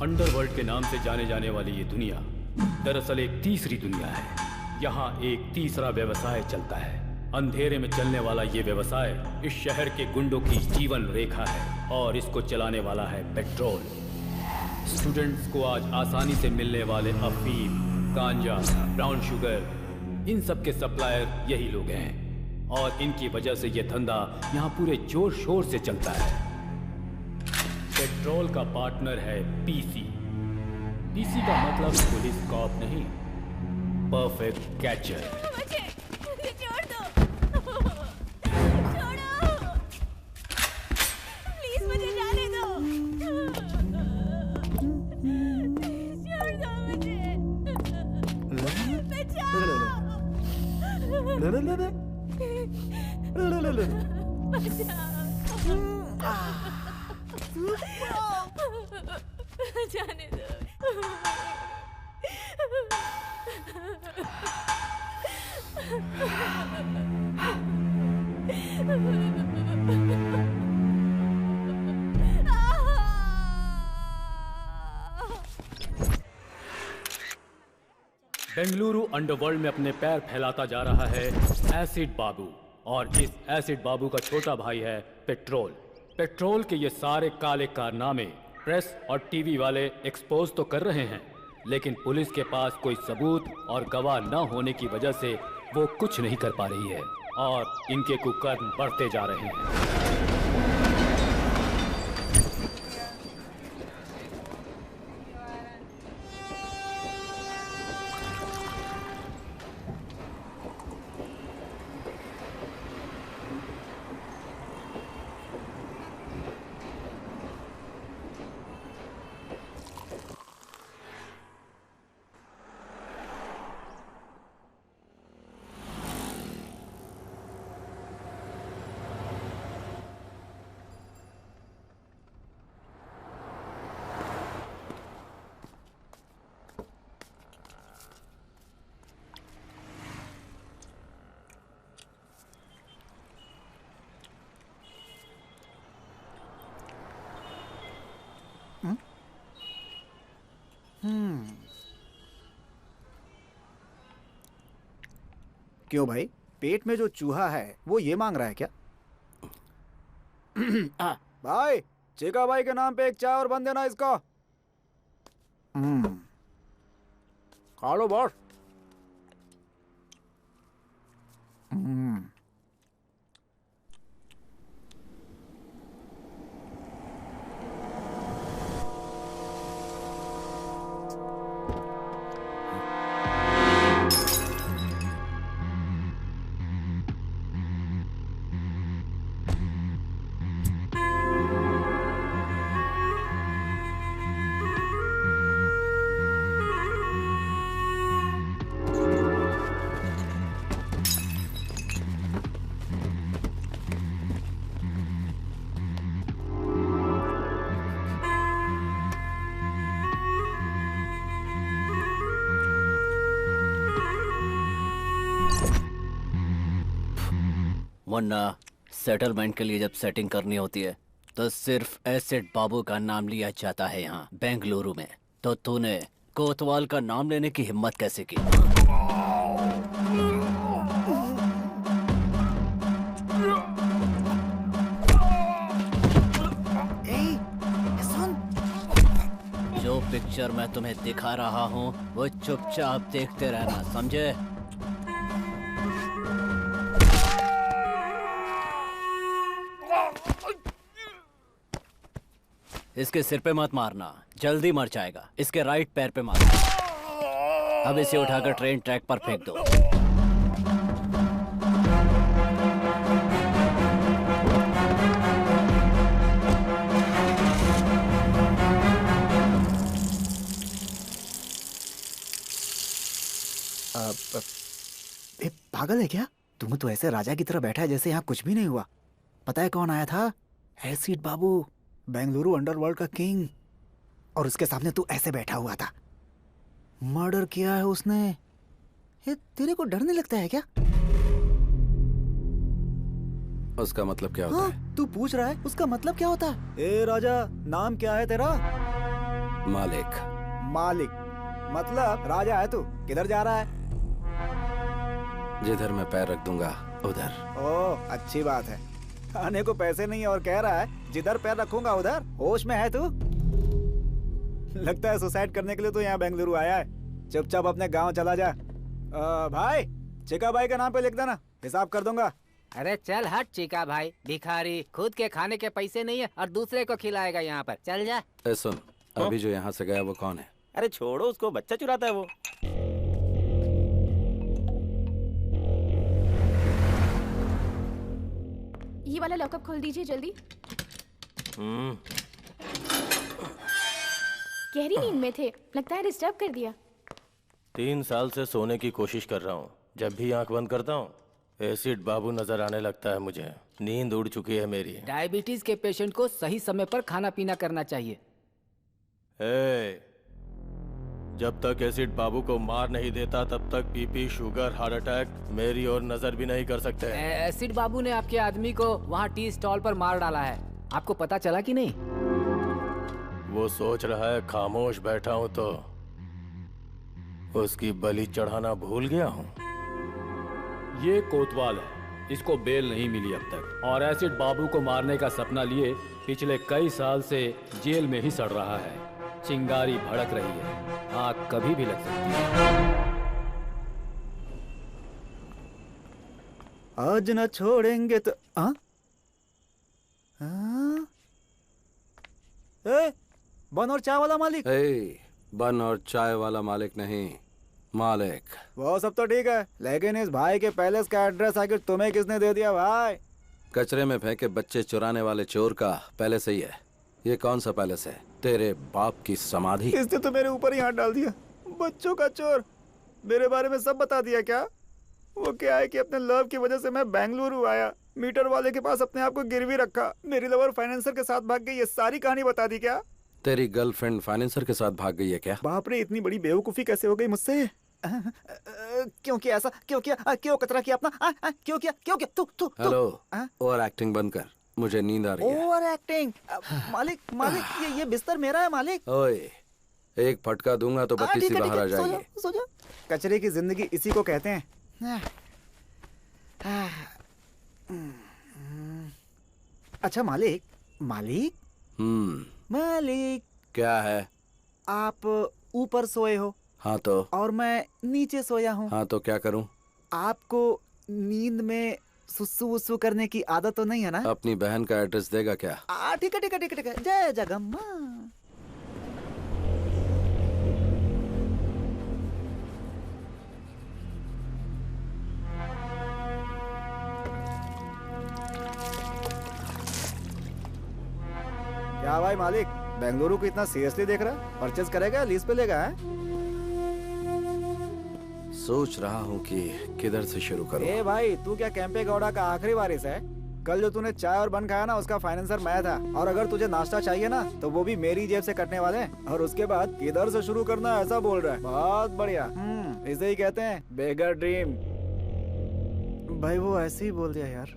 Underworld के नाम से जाने जाने वाली ये दुनिया दरअसल एक तीसरी दुनिया है। यहाँ एक तीसरा व्यवसाय चलता है। अंधेरे में चलने वाला ये व्यवसाय इस शहर के गुंडों की जीवन रेखा है और इसको चलाने वाला है पेट्रोल। स्टूडेंट्स को आज आसानी से मिलने वाले अफीम, गांजा, ब्राउन शुगर, इन सब के सप्लायर यही लोग हैं और इनकी वजह से ये धंधा यहाँ पूरे जोर शोर से चलता है। पेट्रोल का पार्टनर है पीसी। पीसी का मतलब पुलिस कॉप नहीं, परफेक्ट कैचर। मुझे छोड़ दो, छोड़ो, प्लीज मुझे जाने दो, छोड़ दो मुझे, बचाओ, जाने दो। बेंगलुरु अंडरवर्ल्ड में अपने पैर फैलाता जा रहा है एसिड बाबू, और इस एसिड बाबू का छोटा भाई है पेट्रोल। पेट्रोल के ये सारे काले कारनामे प्रेस और टीवी वाले एक्सपोज तो कर रहे हैं, लेकिन पुलिस के पास कोई सबूत और गवाह न होने की वजह से वो कुछ नहीं कर पा रही है और इनके कुकर्म बढ़ते जा रहे हैं। क्यों भाई, पेट में जो चूहा है वो ये मांग रहा है क्या? भाई, चिका भाई के नाम पे एक चाय और बन देना इसको। खा लो बॉस। वरना सेटलमेंट के लिए जब सेटिंग करनी होती है तो सिर्फ एसिड बाबू का नाम लिया जाता है यहाँ बेंगलुरु में। तो तूने कोतवाल का नाम लेने की हिम्मत कैसे की? जो पिक्चर मैं तुम्हें दिखा रहा हूँ वो चुपचाप देखते रहना, समझे? इसके सिर पे मत मारना, जल्दी मर जाएगा। इसके राइट पैर पे मारना। अब इसे उठाकर ट्रेन ट्रैक पर फेंक दो। पागल है क्या? तुम तो ऐसे राजा की तरह बैठा है जैसे यहाँ कुछ भी नहीं हुआ। पता है कौन आया था? एसिड बाबू, बेंगलुरु अंडरवर्ल्ड का किंग। और उसके सामने तू ऐसे बैठा हुआ था। मर्डर किया है उसने। ये तेरे को डर नहीं लगता है क्या? उसका मतलब क्या होता है? तू पूछ रहा है उसका मतलब क्या होता है? ए राजा, नाम क्या है तेरा? मालिक। मालिक मतलब राजा है तू। किधर जा रहा है? जिधर मैं पैर रख दूंगा उधर। ओह अच्छी बात है। खाने को पैसे नहीं और कह रहा है जिधर पैर रखूंगा उधर। होश में है तू? लगता है सुसाइड करने के लिए तो यहाँ बेंगलुरु आया है। चुपचाप अपने गांव चला जा। भाई चिका भाई का नाम पे लिख देना, हिसाब कर दूंगा। अरे चल हट चिका भाई, भिखारी, खुद के खाने के पैसे नहीं है और दूसरे को खिलाएगा यहाँ पर। चल जा। ए सुन, अभी जो यहाँ से गया वो कौन है? अरे छोड़ो उसको, बच्चा चुराता है वो। ये वाला लॉकअप खोल दीजिए जल्दी। गहरी नींद में थे, लगता है डिस्टर्ब कर दिया। 3 साल से सोने की कोशिश कर रहा हूँ। जब भी आंख बंद करता हूँ एसिड बाबू नजर आने लगता है मुझे। नींद उड़ चुकी है मेरी। डायबिटीज के पेशेंट को सही समय पर खाना पीना करना चाहिए। जब तक एसिड बाबू को मार नहीं देता तब तक बीपी, शुगर, हार्ट अटैक मेरी और नजर भी नहीं कर सकते। एसिड बाबू ने आपके आदमी को वहाँ टी स्टॉल पर मार डाला है, आपको पता चला कि नहीं? वो सोच रहा है खामोश बैठा हूँ तो उसकी बलि चढ़ाना भूल गया हूँ। ये कोतवाल है, इसको बेल नहीं मिली अब तक और एसिड बाबू को मारने का सपना लिए पिछले कई साल से जेल में ही सड़ रहा है। चिंगारी भड़क रही है, आग कभी भी लग सकती है। आज न छोड़ेंगे तो बन और चाय वाला मालिक। बन और चाय वाला मालिक नहीं, मालिक। वो सब तो ठीक है, लेकिन इस भाई के पैलेस का एड्रेस आखिर तुम्हें किसने दे दिया भाई? कचरे में फेंके बच्चे चुराने वाले चोर का पैलेस ही है। ये कौन सा पैलेस है? तेरे बाप की समाधि। इसने तो मेरे ऊपर ही हाथ डाल दिया। बच्चों का चोर, मेरे बारे में सब बता दिया क्या? वो क्या है कि अपने लव की वजह से मैं बेंगलुरु आया, मीटर वाले के पास अपने आप को गिरवी रखा, मेरी लवर फाइनेंसर के साथ भाग गई, ये सारी कहानी बता दी क्या? तेरी गर्लफ्रेंड फाइनेंसर के साथ भाग गई है क्या? बाप रे, इतनी बड़ी बेवकूफी कैसे हो गई मुझसे? क्यों किया ऐसा? क्यों किया? क्यों कतरा किया अपना? क्यों किया? क्यों किया? तू हेलो, ओवर एक्टिंग बंद कर, मुझे नींद आ रही है। Over acting? मालिक मालिक, ये बिस्तर मेरा है मालिक। ओए, एक फटका दूंगा तो बत्ती सी बाहर आ जाएगी। सो जा। कचरे की जिंदगी इसी को कहते हैं। अच्छा मालिक, मालिक मालिक, क्या है? आप ऊपर सोए हो। हाँ तो? और मैं नीचे सोया हूँ। हाँ तो क्या करूँ? आपको नींद में सुसु वुसु करने की आदत तो नहीं है ना? अपनी बहन का एड्रेस देगा क्या? ठीक है ठीक है ठीक है ठीक है। जय जगम्मा। क्या भाई मालिक, बेंगलुरु को इतना सीरियसली देख रहा? परचेज करेगा, लीज पे लेगा? सोच रहा हूँ कि किधर से शुरू करूँ। ए भाई, तू क्या कैंपे गौड़ा का आखिरी वारिस है? कल जो तूने चाय और बन खाया ना, उसका फाइनेंसर मैं था। और अगर तुझे नाश्ता चाहिए ना तो वो भी मेरी जेब से कटने वाले। और उसके बाद किधर से शुरू करना ऐसा बोल रहा है। बहुत बढ़िया। इसे ही कहते हैं बेगर ड्रीम। भाई वो ऐसे ही बोल दिया यार।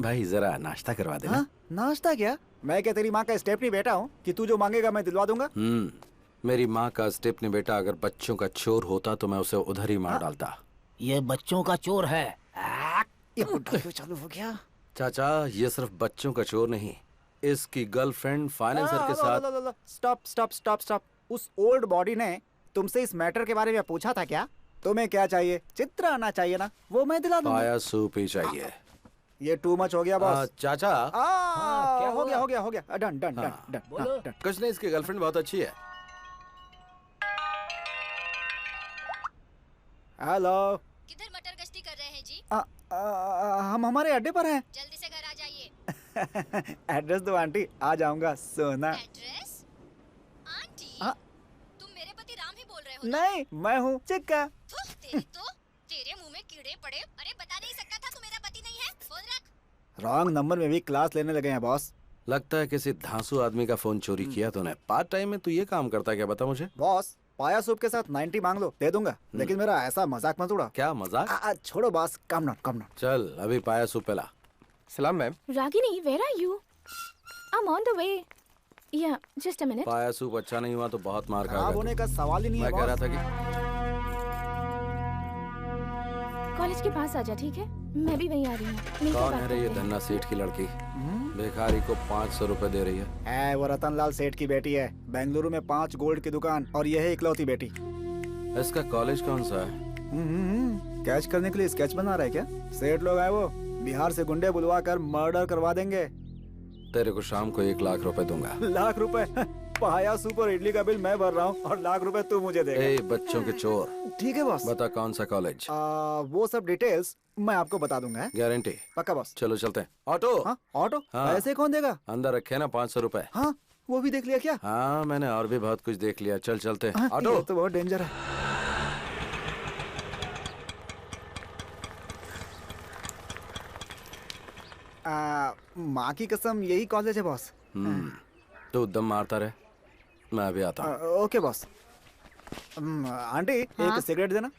भाई जरा नाश्ता करवा देना। नाश्ता क्या? मैं क्या तेरी माँ का स्टेपनी बेटा हूँ कि तू जो मांगेगा मैं दिलवा दूंगा? मेरी माँ का स्टेपनी बेटा अगर बच्चों का चोर होता तो मैं उसे उधर ही मार डालता। ये बच्चों का चोर है। ये क्यों चालू हो गया? चाचा, ये सिर्फ बच्चों का चोर नहीं, इसकी गर्लफ्रेंड फाइनेंसर के साथ। Stop stop stop stop. उस ओल्ड बॉडी ने तुमसे इस मैटर के बारे में पूछा था क्या? तुम्हें क्या चाहिए? चित्र आना चाहिए ना, वो मैं दिला दूंगा। पाया सूप ही चाहिए। ये टू मच हो गया बॉस। चाचा, क्या हो गया हो गया हो गया। Done done done done. बोलो। कुछ नहीं, इसकी गर्लफ्रेंड बहुत अच्छी है। हेलो, किधर मटर गश्ती कर रहे हैं जी? हम हमारे अड्डे पर हैं। जल्दी से घर आ जाइए। एड्रेस दो आंटी, आ जाऊंगा। सोना। एड्रेस? आंटी, हाँ? तुम मेरे पति राम ही बोल रहे हो ना? नहीं, मैं हूँ चिक्का। तेरी तो, तेरे मुंह में कीड़े पड़े। अरे बता नहीं सकता था तू मेरा पति नहीं है? फोन रख। रॉन्ग नंबर में भी क्लास लेने लगे हैं बॉस। लगता है किसी धांसू आदमी का फोन चोरी किया तूने। पार्ट टाइम में तू ये काम करता है क्या, बता मुझे। बॉस, पाया सूप के साथ 90 मांग लो, दे दूंगा। लेकिन मेरा ऐसा मजाक मत उड़ा। क्या मजाक? छोड़ो बॉस, कम नॉट। चल अभी पाया सूप पिला। सलाम ma'am. Ragini, where are you? I'm on the way. या जस्ट अ मिनट। पाया सूप अच्छा नहीं हुआ तो बहुत मार खराब खाएगा होने तू। का सवाल ही नहीं है मैं कह रहा बॉस। था कि कॉलेज के पास आ जा, ठीक है? मैं भी वहीं आ रही हूँ। मिलकर कौन बात है रे ये करते हैं। धन्ना सेठ की लड़की? भिखारी को 500 रुपए दे रही है। वो रतनलाल सेठ की बेटी है। बेंगलुरु में 5 गोल्ड की दुकान और यह है इकलौती बेटी। इसका कॉलेज कौन सा है? कैच करने के लिए स्केच बना रहा है क्या? सेठ लोग आए वो बिहार से गुंडे बुलवा कर मर्डर करवा देंगे। तेरे को शाम को 1 लाख रुपए दूंगा। लाख रुपए? पाया सूप और इडली का बिल मैं भर रहा हूँ और लाख रुपए तू मुझे देगा। ए बच्चों के चोर, ठीक है बॉस। बता कौन सा कॉलेज? वो सब डिटेल्स मैं आपको बता दूंगा। गारंटी? पक्का बॉस। चलो चलते हैं। ऑटो? हाँ ऑटो? हाँ। पैसे कौन देगा? अंदर रखे ना 500 रुपए। हाँ वो भी देख लिया क्या? हाँ मैंने और भी बहुत कुछ देख लिया। चल चलते हैं। ऑटो? ये तो बहुत डेंजर है। माँ की कसम यही कॉलेज है बॉस। तू दम मारता रहे, मैं अभी आता हूँ। Okay boss. आंटी एक सिगरेट देना।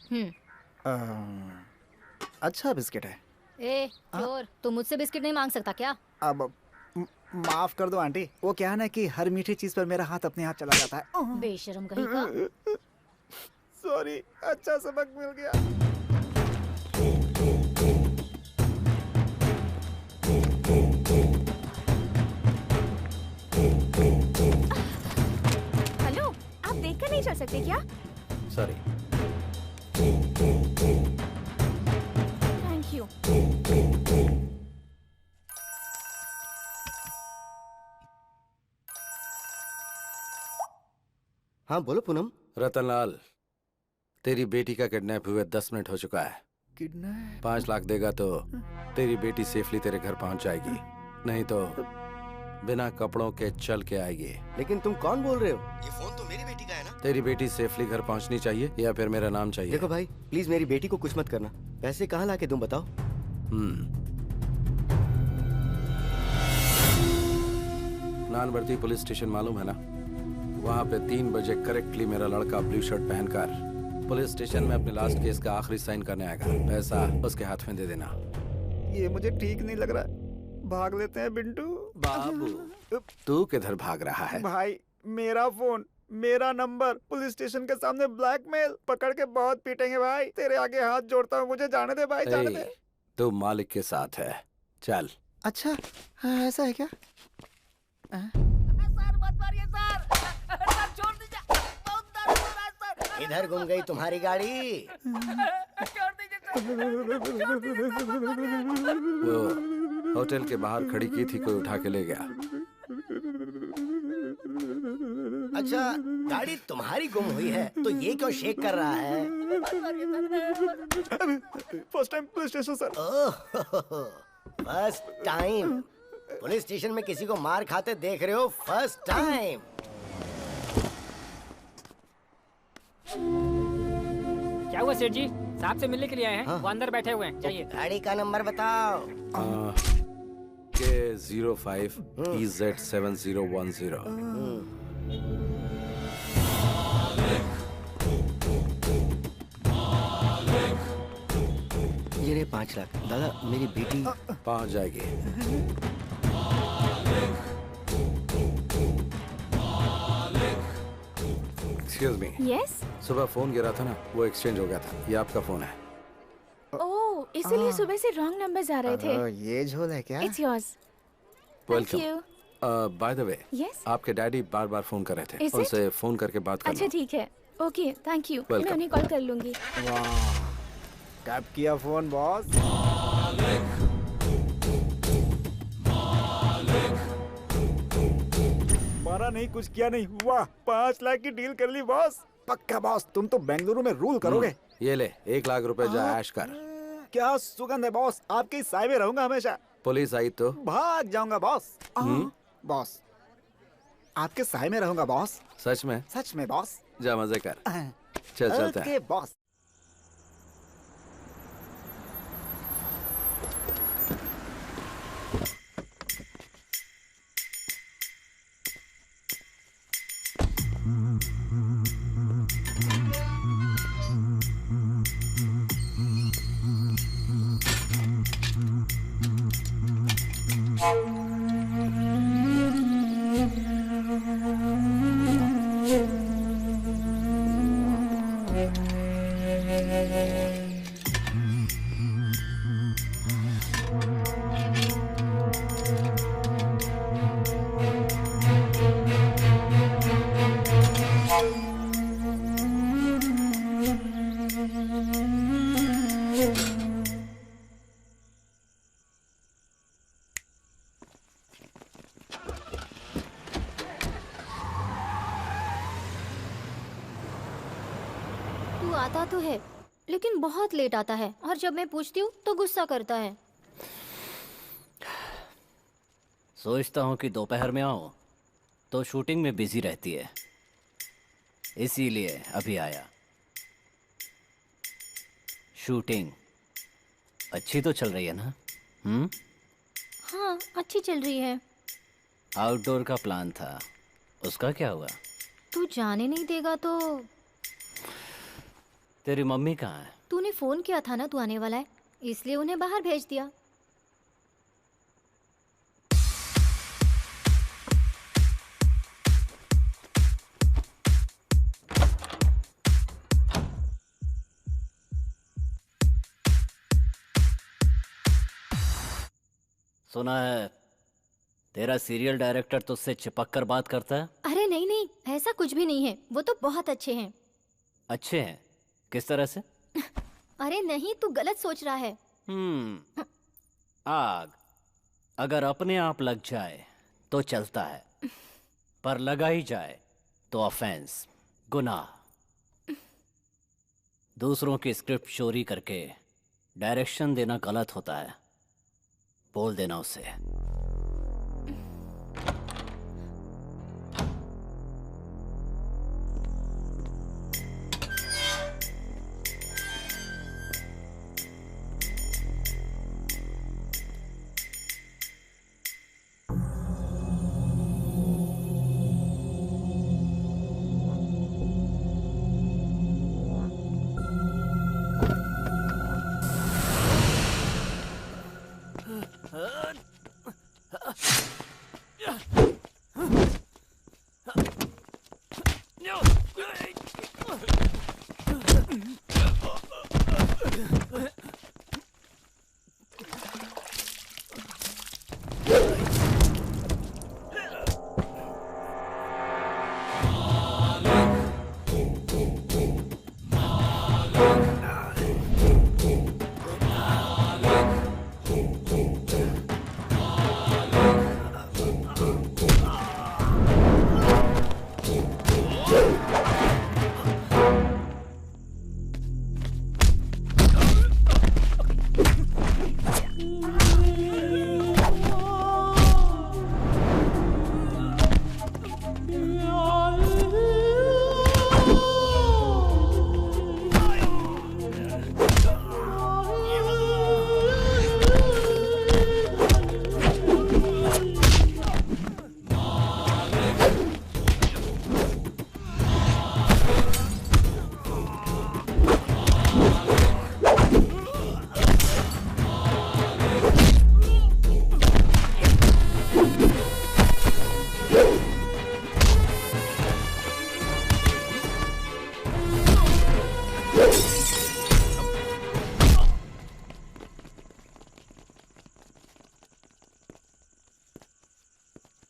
अच्छा बिस्किट है। ए चोर, तू मुझसे बिस्किट नहीं मांग सकता क्या? अब माफ कर दो आंटी, वो क्या है ना कि हर मीठी चीज पर मेरा हाथ अपने हाथ चला जाता है। बेशरम कहीं का। सॉरी, अच्छा सबक मिल गया। हेलो, आप देखकर नहीं चल सकते क्या? सॉरी। Thank you. हाँ बोलो पूनम। रतनलाल, तेरी बेटी का किडनैप हुए 10 मिनट हो चुका है। किडनैप? 5 लाख देगा तो तेरी बेटी सेफली तेरे घर पहुंच जाएगी, नहीं तो बिना कपड़ों के चल के आएगी। लेकिन तुम कौन बोल रहे हो? ये फोन तो मेरी बेटी का है ना? तेरी बेटी सेफली घर पहुंचनी चाहिए या फिर मेरा नाम चाहिए? देखो भाई, प्लीज मेरी बेटी को कुछ मत करना। पैसे कहाँ लाके दूं बताओ? नानबर्ती पुलिस स्टेशन मालूम है ना? वहाँ पे 3 बजे करेक्टली मेरा लड़का ब्लू शर्ट पहनकर पुलिस स्टेशन में अपने लास्ट केस का आखिरी साइन करने आएगा। पैसा उसके हाथ में दे देना। ये मुझे ठीक नहीं लग रहा है। भाग लेते हैं बिंटू। बाबू, तू किधर भाग रहा है? भाई मेरा फोन, मेरा नंबर, पुलिस स्टेशन के सामने ब्लैकमेल, पकड़ के बहुत पीटेंगे भाई। तेरे आगे हाथ जोड़ता हूँ, मुझे जाने दे भाई, जाने दे। तू मालिक के साथ है, चल। अच्छा ऐसा है क्या? इधर घूम गई तुम्हारी गाड़ी। वो होटल के बाहर खड़ी की थी, कोई उठा के ले गया। अच्छा, गाड़ी तुम्हारी गुम हुई है तो ये क्यों शेक कर रहा है? First time police station sir. First time police station में किसी को मार खाते देख रहे हो? First time. क्या हुआ सेठ जी? साहब से मिलने के लिए आए हैं। हाँ। वो अंदर बैठे हुए हैं, चाहिए। गाड़ी का नंबर बताओ। K05 EZ7010। ये रे 5 लाख। दादा मेरी बेटी पहुंच जाएगी। Excuse me. यस। सुबह फोन गिरा था ना, वो एक्सचेंज हो गया था। ये आपका फोन है। ओह, इसीलिए सुबह से रॉन्ग नंबर्स आ रहे थे। ये झोल है क्या? It's yours. Thank you. By the way, yes. आपके डैडी बार बार फोन कर रहे थे। Is it? उनसे फोन करके बात अच्छा करना। ठीक है। Okay, thank you. Welcome. मैं उन्हें कॉल कर लूंगी। वाह, टैप किया फोन बॉस। मारा नहीं, कुछ किया नहीं। वाह, 5 लाख की डील कर ली बॉस। पक्का बॉस, तुम तो बेंगलुरु में रूल करोगे। ये ले 1 लाख रुपए जा ऐश कर। क्या सुगंध है बॉस, आपके साय में रहूंगा हमेशा। पुलिस आई तो भाग जाऊंगा बॉस। बॉस, आपके साय में रहूंगा बॉस। सच में? सच में बॉस। जा मजे कर। चल चलते हैं। Okay boss. तू आता तो है लेकिन बहुत लेट आता है और जब मैं पूछती हूँ तो गुस्सा करता है। सोचता हूँ कि दोपहर में आऊँ तो शूटिंग में बिजी रहती है, इसीलिए अभी आया। शूटिंग अच्छी तो चल रही है ना? हाँ अच्छी चल रही है। आउटडोर का प्लान था, उसका क्या हुआ? तू जाने नहीं देगा तो? तेरी मम्मी कहाँ है? तूने फोन किया था ना तू आने वाला है, इसलिए उन्हें बाहर भेज दिया। सुना है तेरा सीरियल डायरेक्टर तुझसे चिपक कर बात करता है? अरे नहीं नहीं, ऐसा कुछ भी नहीं है, वो तो बहुत अच्छे हैं। अच्छे हैं? किस तरह से? अरे नहीं, तू गलत सोच रहा है। आग अगर अपने आप लग जाए तो चलता है, पर लगा ही जाए तो ऑफेंस, गुनाह। दूसरों की स्क्रिप्ट चोरी करके डायरेक्शन देना गलत होता है, बोल देना उसे।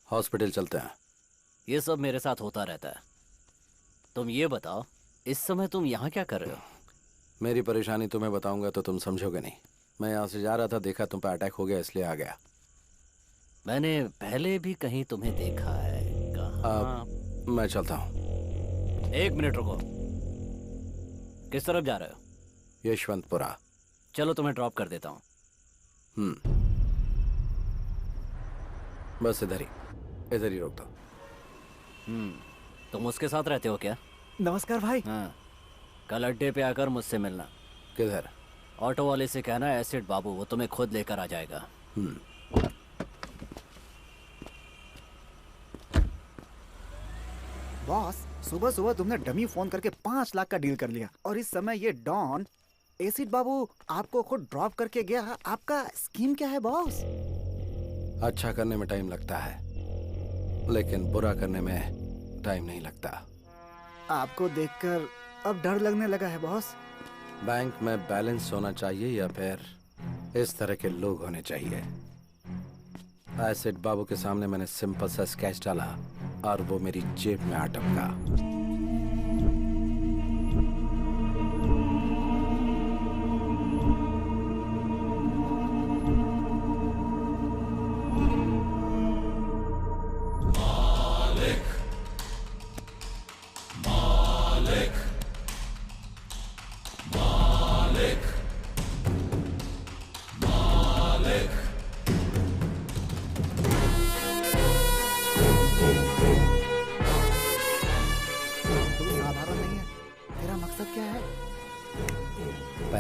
हॉस्पिटल चलते हैं। ये सब मेरे साथ होता रहता है। तुम ये बताओ, इस समय तुम यहाँ क्या कर रहे हो? मेरी परेशानी तुम्हें बताऊंगा तो तुम समझोगे नहीं। मैं यहाँ से जा रहा था, देखा तुम पे अटैक हो गया, इसलिए आ गया। मैंने पहले भी कहीं तुम्हें देखा है। कहाँ? मैं चलता हूँ। 1 मिनट रुको। किस तरफ जा रहे हो? यशवंतपुरा। चलो तुम्हें ड्रॉप कर देता हूँ। बस इधर ही रोक दो। तुम उसके साथ रहते हो क्या? नमस्कार भाई। हाँ, कल अड्डे पे आकर मुझसे मिलना। किधर? ऑटो वाले से कहना एसिड बाबू, वो तुम्हें खुद लेकर आ जाएगा। बॉस, सुबह सुबह तुमने डमी फोन करके 5 लाख का डील कर लिया और इस समय ये डॉन एसिड बाबू आपको खुद ड्रॉप करके गया। आपका स्कीम क्या है बॉस? अच्छा करने में टाइम लगता है, लेकिन बुरा करने में टाइम नहीं लगता। आपको देखकर अब डर लगने लगा है बॉस। बैंक में बैलेंस होना चाहिए या फिर इस तरह के लोग होने चाहिए? एसिड बाबू के सामने मैंने सिंपल सा स्केच डाला और वो मेरी जेब में आ टपका।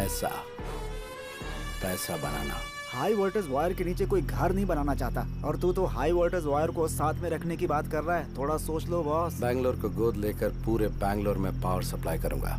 पैसा, पैसा बनाना। हाई वोल्टेज वायर के नीचे कोई घर नहीं बनाना चाहता, और तू तो हाई वोल्टेज वायर को साथ में रखने की बात कर रहा है। थोड़ा सोच लो बॉस। बैंगलोर को गोद लेकर पूरे बैंगलोर में पावर सप्लाई करूंगा।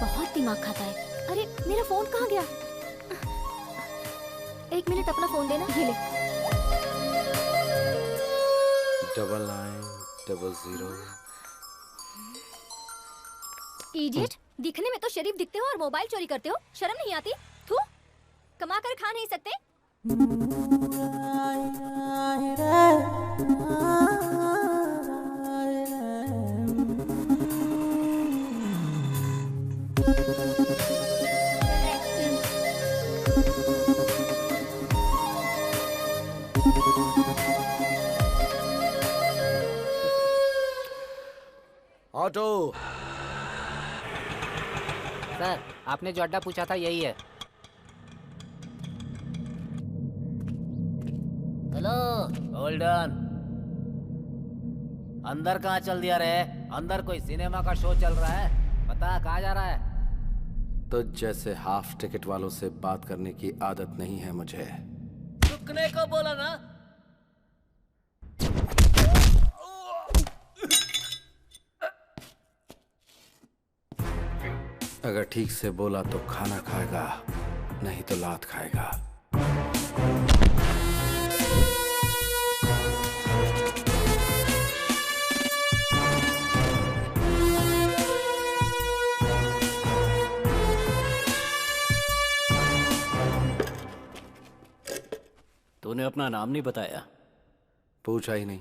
बहुत दिमाग खाता है। अरे मेरा फोन कहाँ गया? 1 मिनट अपना फोन देना। ये ले। 9900। इडियट, दिखने में तो शरीफ दिखते हो और मोबाइल चोरी करते हो। शर्म नहीं आती? थू, कमा कर खा नहीं सकते? ऑटो। सर, आपने जो अड्डा पूछा था यही है। हेलो गोल्डन, अंदर कहाँ चल दिया रे? अंदर कोई सिनेमा का शो चल रहा है, बता कहाँ जा रहा है? तो जैसे हाफ टिकट वालों से बात करने की आदत नहीं है मुझे। रुकने को बोला ना। अगर ठीक से बोला तो खाना खाएगा, नहीं तो लात खाएगा। तूने अपना नाम नहीं बताया। पूछा ही नहीं।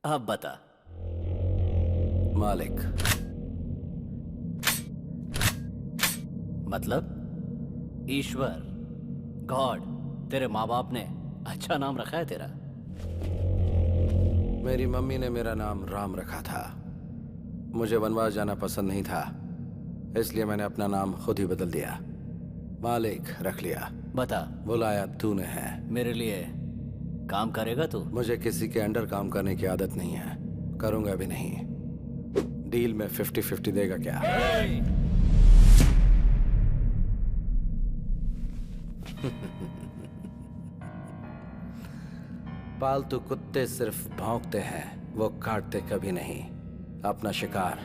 अब बता। मालिक। मतलब ईश्वर, गॉड। तेरे माँ बाप ने अच्छा नाम रखा है तेरा। मेरी मम्मी ने मेरा नाम राम रखा था। मुझे वनवास जाना पसंद नहीं था, इसलिए मैंने अपना नाम खुद ही बदल दिया। मालिक रख लिया। बता। बुलाया तूने है। मेरे लिए काम करेगा तू? मुझे किसी के अंडर काम करने की आदत नहीं है, करूंगा भी नहीं। डील में 50-50 देगा क्या? पालतू कुत्ते सिर्फ भौंकते हैं, वो काटते कभी नहीं। अपना शिकार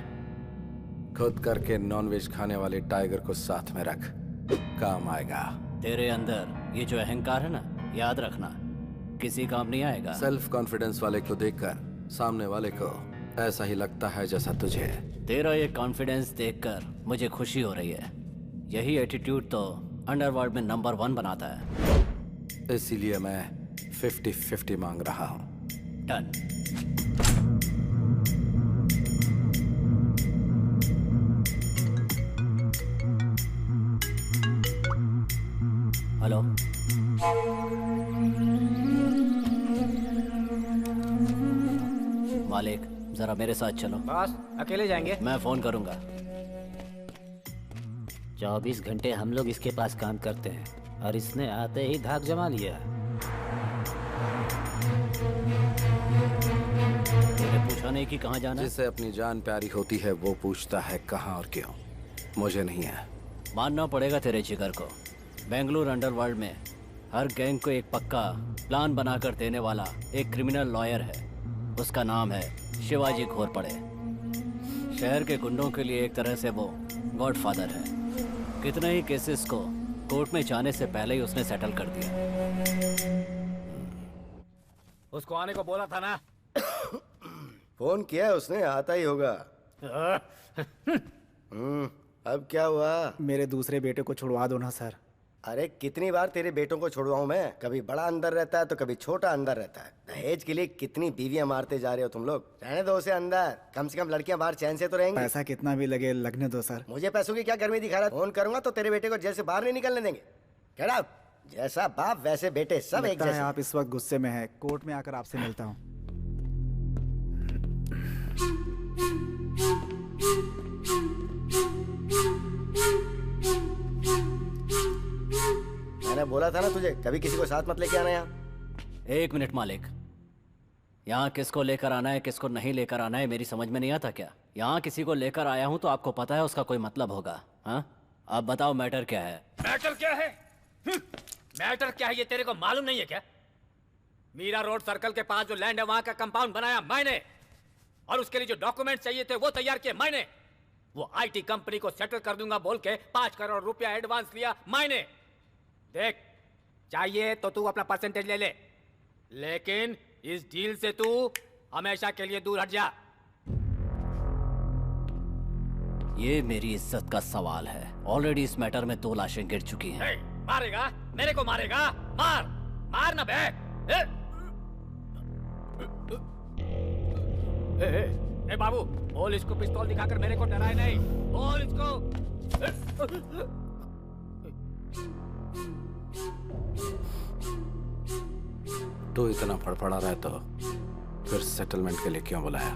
खुद करके नॉनवेज खाने वाले टाइगर को साथ में रख, काम आएगा। तेरे अंदर ये जो अहंकार है ना, याद रखना किसी काम नहीं आएगा। सेल्फ कॉन्फिडेंस वाले को देखकर सामने वाले को ऐसा ही लगता है जैसा तुझे। तेरा ये कॉन्फिडेंस देखकर मुझे खुशी हो रही है। यही एटीट्यूड तो अंडरवर्ल्ड में नंबर 1 बनाता है। इसीलिए मैं 50-50 मांग रहा हूँ। डन। हेलो। मालिक, जरा मेरे साथ चलो। बॉस, अकेले जाएंगे? मैं फोन करूंगा। 24 घंटे हम लोग इसके पास काम करते हैं और इसने आते ही धाक जमा लिया। तूने पूछा नहीं कि कहाँ जाना है? जिसे अपनी जान प्यारी होती है वो पूछता है कहाँ और क्यों। मुझे नहीं है। मानना पड़ेगा तेरे जिगर को। बेंगलुरु अंडरवर्ल्ड में हर गैंग को एक पक्का प्लान बनाकर देने वाला एक क्रिमिनल लॉयर है। उसका नाम है शिवाजी घोरपड़े। शहर के गुंडों के लिए एक तरह से वो गॉडफादर है। कितने ही केसेस को कोर्ट में जाने से पहले ही उसने सेटल कर दिया। उसको आने को बोला था ना। फोन किया है उसने, आता ही होगा। अब क्या हुआ? मेरे दूसरे बेटे को छुड़वा दो ना सर। अरे कितनी बार तेरे बेटों को छुड़वाऊं मैं, कभी बड़ा अंदर रहता है तो कभी छोटा अंदर रहता है। दहेज के लिए कितनी बीवियां मारते जा रहे हो तुम लोग। रहने दो उसे अंदर, कम से कम लड़कियां बाहर चैन से तो रहेंगी। पैसा कितना भी लगे लगने दो सर। मुझे पैसों की क्या गर्मी दिखा रहा है? फोन करूंगा तो तेरे बेटे को जेल से बाहर नहीं निकलने देंगे। Get out. जैसा बाप वैसे बेटे, सब एक लगता है जैसे। आप इस वक्त गुस्से में हैं। कोर्ट में आकर आपसे मिलता हूँ। मैंने बोला था ना तुझे, कभी किसी को साथ मत लेके आना यहाँ। 1 मिनट मालिक, यहाँ किसको लेकर आना है किसको नहीं लेकर आना है मेरी समझ में नहीं आता क्या? यहाँ किसी को लेकर आया हूँ तो आपको पता है उसका कोई मतलब होगा। हाँ, आप बताओ मैटर क्या है? मैटर क्या है? मैटर क्या है ये तेरे को मालूम नहीं है क्या? मीरा रोड सर्कल के पास जो लैंड है वहां का कंपाउंड बनाया मैंने, और उसके लिए जो डॉक्यूमेंट चाहिए थे वो तैयार किए मैंने। वो आईटी कंपनी को सेटल कर दूंगा बोल के 5 करोड़ रुपया एडवांस लिया मैंने। देख, चाहिए तो तू अपना परसेंटेज ले ले, लेकिन इस डील से तू हमेशा के लिए दूर हट जा। ये मेरी इज्जत का सवाल है। ऑलरेडी इस मैटर में 2 लाशें गिर चुकी हैं। मारेगा? मेरे को मारेगा? मार मार ना बे। ए बाबू, बोल इसको पिस्तौल दिखाकर मेरे को डराए नहीं। बोल इसको। तो इतना फड़फड़ा रहा है तो फिर सेटलमेंट के लिए क्यों बुलाया?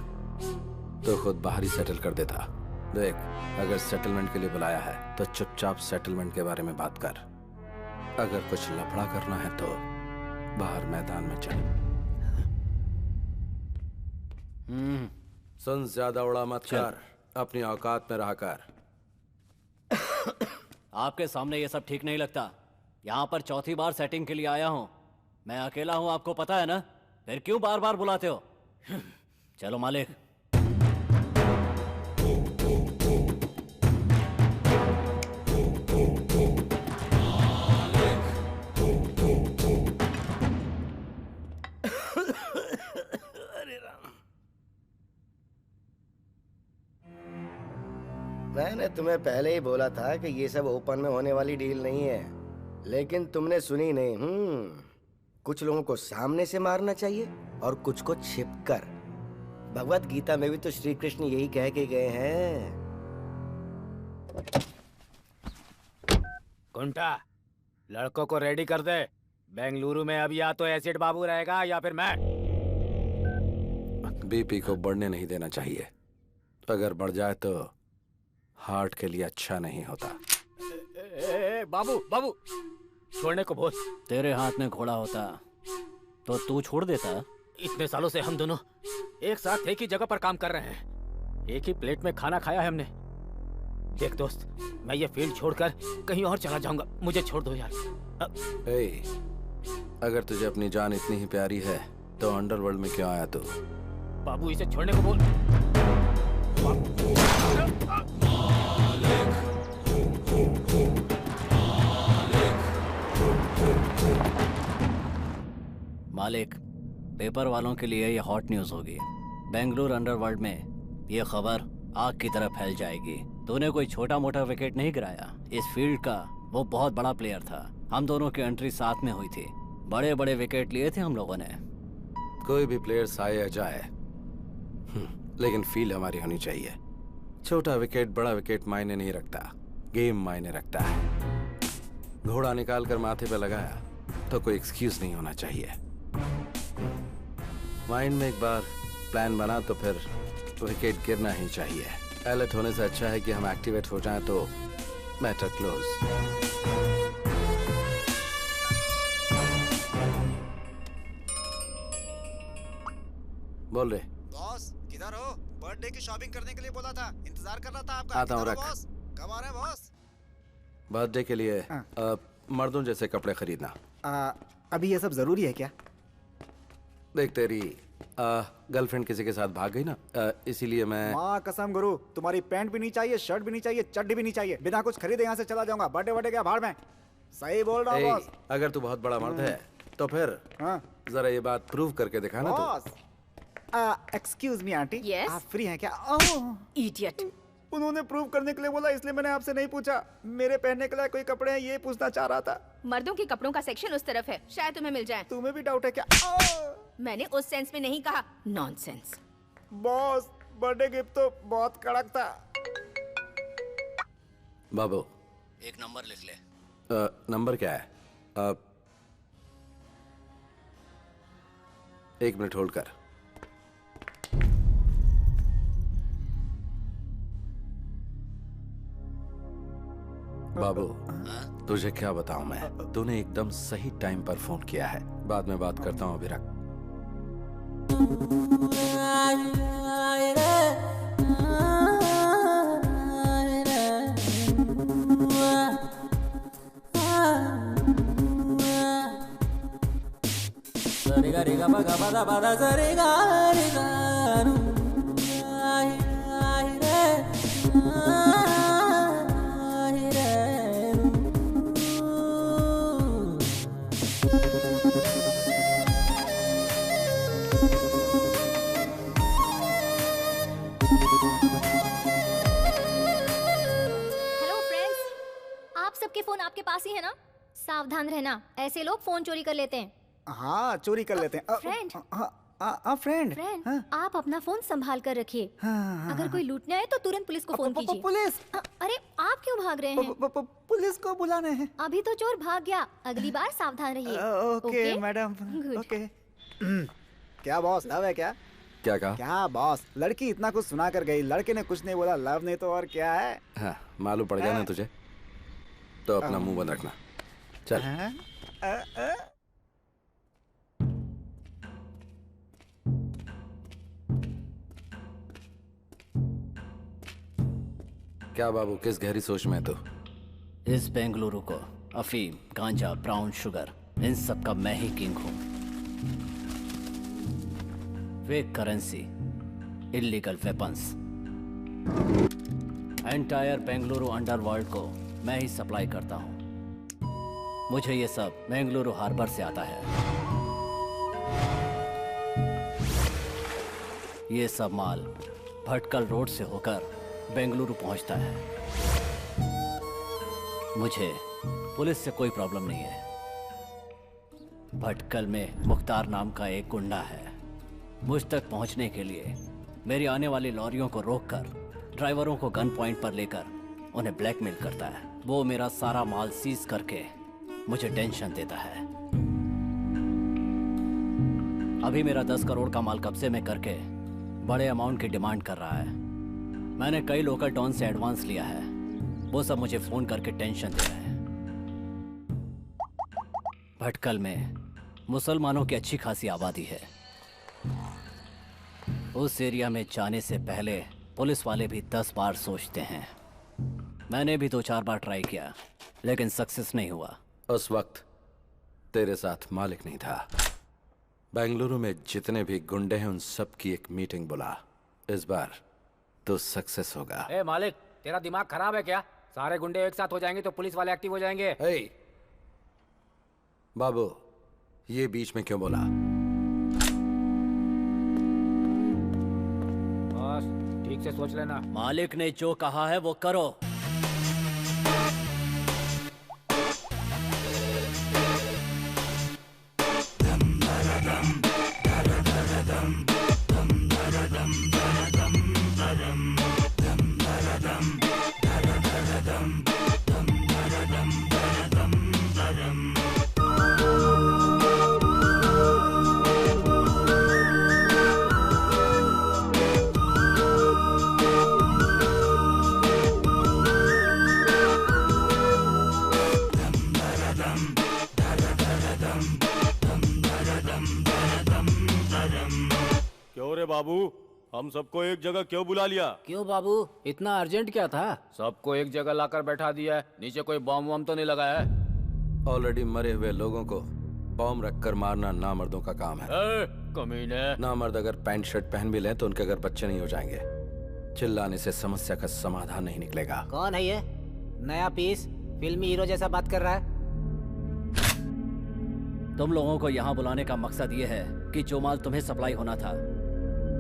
तो खुद बाहर ही सेटल कर देता। देख, अगर सेटलमेंट के लिए बुलाया है तो चुपचाप सेटलमेंट के बारे में बात कर। अगर कुछ लफड़ा करना है तो बाहर मैदान में चल। सुन, ज्यादा उड़ा मत कर, अपनी औकात में रहा कर। आपके सामने ये सब ठीक नहीं लगता। यहाँ पर 4थी बार सेटिंग के लिए आया हूँ। मैं अकेला हूँ, आपको पता है ना? फिर क्यों बार बार बुलाते हो? चलो मालिक। मैंने तुम्हें पहले ही बोला था कि ये सब ओपन में होने वाली डील नहीं है, लेकिन तुमने सुनी नहीं। कुछ लोगों को सामने से मारना चाहिए और कुछ को छिपकर। भगवत गीता में भी तो श्री कृष्ण यही कह के गए हैं। कुंटा, लड़कों को रेडी कर दे। बेंगलुरु में अब या तो एसिड बाबू रहेगा या फिर मैं। बीपी को बढ़ने नहीं देना चाहिए। अगर बढ़ जाए तो हार्ट के लिए अच्छा नहीं होता। बाबू बाबू, छोड़ने को बोल। तेरे हाथ में घोड़ा होता तो तू छोड़ देता। इतने सालों से हम दोनों एक साथ एक ही जगह पर काम कर रहे हैं, एक ही प्लेट में खाना खाया है हमने। देख दोस्त, मैं ये फील्ड छोड़कर कहीं और चला जाऊंगा, मुझे छोड़ दो यार। अगर तुझे अपनी जान इतनी ही प्यारी है तो अंडरवर्ल्ड में क्यों आया तू? बाबू, इसे छोड़ने को बोल। मालिक, पेपर वालों के लिए ये हॉट न्यूज होगी। बेंगलुरु अंडरवर्ल्ड में ये खबर आग की तरह फैल जाएगी। तूने कोई छोटा मोटा विकेट नहीं गिराया। इस फील्ड का वो बहुत बड़ा प्लेयर था। हम दोनों की एंट्री साथ में हुई थी। बड़े बड़े विकेट लिए थे हम लोगों ने। कोई भी प्लेयर आए या जाए, लेकिन फील्ड हमारी होनी चाहिए। छोटा विकेट बड़ा विकेट मायने नहीं रखता, गेम मायने रखता है। घोड़ा निकाल कर माथे पे लगाया तो कोई एक्सक्यूज नहीं होना चाहिए। माइंड में एक बार प्लान बना तो फिर विकेट गिरना ही चाहिए। अलर्ट होने से अच्छा है कि हम एक्टिवेट हो जाएं तो मैटर क्लोज। बोल रहे बॉस, किधर हो? बर्थडे की शॉपिंग करने के लिए बोला था, इंतजार कर रहा था आपका। आता हूँ, रख। बॉस, कब आ रहे हैं बॉस? बर्थडे के लिए मर्दों जैसे कपड़े खरीदना। अभी ये सब जरूरी है क्या? देख, तेरी गर्लफ्रेंड किसी के साथ भाग गई ना, इसीलिए मैं। माँ कसम गुरु, तुम्हारी पैंट भी नहीं चाहिए, शर्ट भी नहीं चाहिए, चड्डी भी नहीं चाहिए। बिना कुछ खरीदे यहाँ से चला जाऊंगा। बर्थडे बर्थडे क्या भाड़ में। सही बोल रहा हूँ बॉस। अगर तू बहुत बड़ा मर्द है तो फिर जरा ये बात प्रूव करके दिखाना। Boss, excuse me aunty, Yes? आप फ्री हैं क्या? इडियट। उन्होंने प्रूव करने के लिए बोला, इसलिए मैंने आपसे नहीं पूछा। मेरे पहनने के लिए कोई कपड़े हैं ये पूछना चाह रहा था। मर्दों के कपड़ों का सेक्शन उस तरफ है, शायद तुम्हें मिल जाए। तुम्हें भी डाउट है क्या? मैंने उस सेंस में नहीं कहा, नॉनसेंस। बॉस, बर्थडे गिफ्ट तो बहुत कड़क था। बाबू, एक नंबर लिख ले। नंबर क्या है? एक मिनट होल्ड कर। बाबू, तुझे क्या बताऊं मैं, तूने एकदम सही टाइम पर फोन किया है। बाद में बात करता हूं, अभी रख। हेलो फ्रेंड्स, आप सबके फोन आपके पास ही है ना? सावधान रहना, ऐसे लोग फोन चोरी कर लेते हैं। हाँ, चोरी कर लेते हैं। फ्रेंड, फ्रेंड, फ्रेंड, आप अपना फोन संभाल कर रखिए। हाँ, अगर कोई लूटने आए तो तुरंत पुलिस को फोन कीजिए। पुलिस? अरे आप क्यों भाग रहे हैं? पुलिस को बुलाने हैं। अभी तो चोर भाग गया, अगली बार सावधान रहिए। Okay madam, Good. ओके। क्या बॉस, लव है क्या? क्या कहा? क्या बॉस, लड़की इतना कुछ सुना कर गई, लड़के ने कुछ नहीं बोला, लव नहीं तो और क्या है? हाँ, मालूम पड़ गया ना तुझे, तो अपना मुंह बंद रखना। चल। क्या बाबू, किस गहरी सोच में तू? इस बेंगलुरु को अफीम, गांजा, ब्राउन शुगर, इन सब का मैं ही किंग हूं। Fake currency, illegal weapons, entire Bengaluru underworld को मैं ही सप्लाई करता हूं। मुझे ये सब बेंगलुरु हार्बर से आता है। ये सब माल भटकल रोड से होकर बेंगलुरु पहुंचता है। मुझे पुलिस से कोई प्रॉब्लम नहीं है। भटकल में मुख्तार नाम का एक गुंडा है। मुझ तक पहुंचने के लिए मेरी आने वाली लॉरियों को रोककर ड्राइवरों को गन पॉइंट पर लेकर उन्हें ब्लैकमेल करता है। वो मेरा सारा माल सीज करके मुझे टेंशन देता है। अभी मेरा 10 करोड़ का माल कब्जे में करके बड़े अमाउंट की डिमांड कर रहा है। मैंने कई लोकल टॉन से एडवांस लिया है, वो सब मुझे फोन करके टेंशन दे रहे हैं। भटकल में मुसलमानों की अच्छी खासी आबादी है। उस एरिया में जाने से पहले पुलिस वाले भी 10 बार सोचते हैं। मैंने भी 2-4 बार ट्राई किया, लेकिन सक्सेस नहीं हुआ। उस वक्त तेरे साथ मालिक नहीं था। बेंगलुरु में जितने भी गुंडे हैं उन सब की एक मीटिंग बुला। इस बार तो सक्सेस होगा। ए मालिक, तेरा दिमाग खराब है क्या? सारे गुंडे एक साथ हो जाएंगे तो पुलिस वाले एक्टिव हो जाएंगे। हे बाबू, ये बीच में क्यों बोला? बस ठीक से सोच लेना। मालिक ने जो कहा है वो करो। क्यों रे बाबू, हम सबको एक जगह क्यों बुला लिया? क्यों बाबू, इतना अर्जेंट क्या था? सबको एक जगह लाकर बैठा दिया है, नीचे कोई बॉम्ब वॉम्ब तो नहीं लगा है? ऑलरेडी मरे हुए लोगों को बॉम्ब रखकर मारना नामर्दों का काम है। कमीने। नामर्द अगर पैंट शर्ट पहन भी लें तो उनके घर बच्चे नहीं हो जाएंगे। चिल्लाने से समस्या का समाधान नहीं निकलेगा। कौन है ये नया पीस, फिल्मी हीरो जैसा बात कर रहा है? तुम लोगों को यहाँ बुलाने का मकसद ये है कि जो माल तुम्हें सप्लाई होना था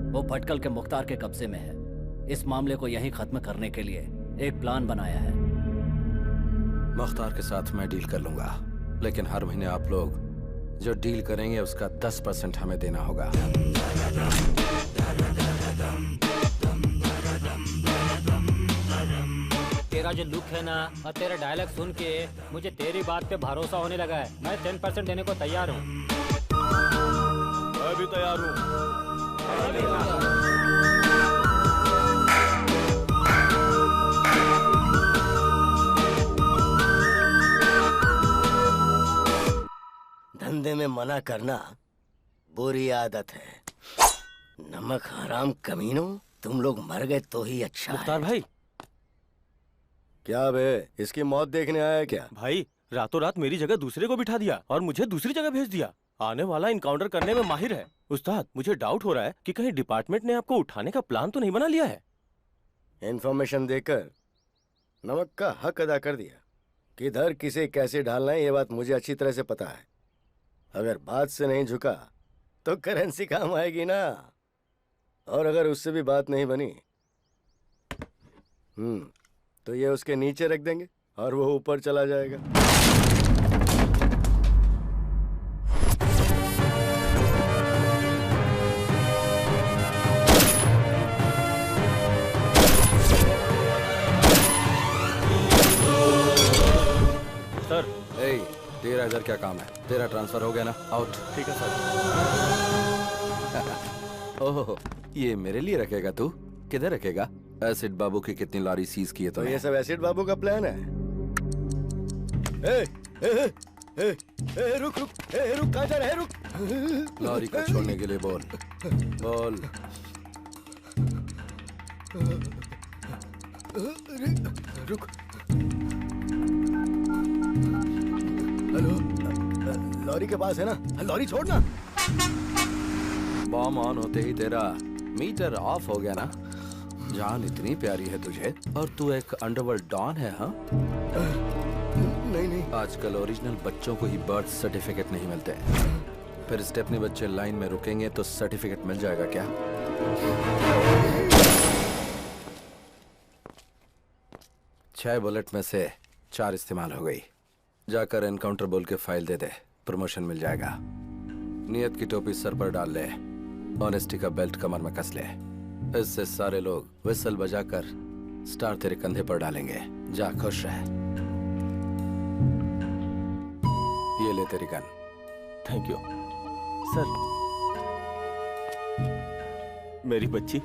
वो भटकल के मुख्तार के कब्जे में है। इस मामले को यहीं खत्म करने के लिए एक प्लान बनाया है। मुख्तार के साथ मैं डील कर लूंगा, लेकिन हर महीने आप लोग जो डील करेंगे उसका 10% हमें देना होगा। तेरा जो लुक है ना और तेरा डायलॉग सुन के मुझे तेरी बात पे भरोसा होने लगा है। मैं 10% देने को तैयार हूँ। मैं भी तैयार हूँ। धंधे में मना करना बुरी आदत है। नमक हराम कमीनों, तुम लोग मर गए तो ही अच्छा मुख्तार है। भाई। क्या बे, इसकी मौत देखने आया है क्या? भाई रातों रात मेरी जगह दूसरे को बिठा दिया और मुझे दूसरी जगह भेज दिया। आने वाला इनकाउंटर करने में माहिर है। उस्ताद, मुझे डाउट हो रहा है कि कहीं डिपार्टमेंट ने आपको उठाने का प्लान तो नहीं बना लिया है। इन्फॉर्मेशन देकर नमक का हक अदा कर दिया। किधर किसे कैसे ढालना है ये बात मुझे अच्छी तरह से पता है। अगर बात से नहीं झुका तो करेंसी काम आएगी ना, और अगर उससे भी बात नहीं बनी तो ये उसके नीचे रख देंगे और वो ऊपर चला जाएगा। सर। तेरा इधर क्या काम है? तेरा ट्रांसफर हो गया ना? आउट। ठीक है सर। ओह, ये मेरे लिए रखेगा तू? किधर रखेगा? एसिड बाबू की कितनी लॉरी सीज की है तो ये सब एसिड बाबू का प्लान है? रुक रुक, रुक, कहाँ जा रहा है? रुक। लॉरी को छोड़ने के लिए बोल। बोल। रुक। हेलो, लॉरी के पास है ना? लॉरी छोड़ना। बॉम्ब ऑन होते ही तेरा मीटर ऑफ हो गया ना? जान इतनी प्यारी है तुझे और तू एक अंडरवर्ल्ड डॉन है? हाँ, नहीं। आजकल ओरिजिनल बच्चों को ही बर्थ सर्टिफिकेट नहीं मिलते। फिर स्टेपनी बच्चे लाइन में रुकेंगे तो सर्टिफिकेट मिल जाएगा क्या? 6 बुलेट में से 4 इस्तेमाल हो गई। जाकर एनकाउंटर बोल के फाइल दे दे, प्रमोशन मिल जाएगा। नियत की टोपी सर पर डाल ले, ऑनेस्टी का बेल्ट कमर में कस ले। इससे सारे लोग विसल बजाकर स्टार तेरे कंधे पर डालेंगे। जा, खुश रह। ये ले तेरी गन। Thank you sir. मेरी बच्ची।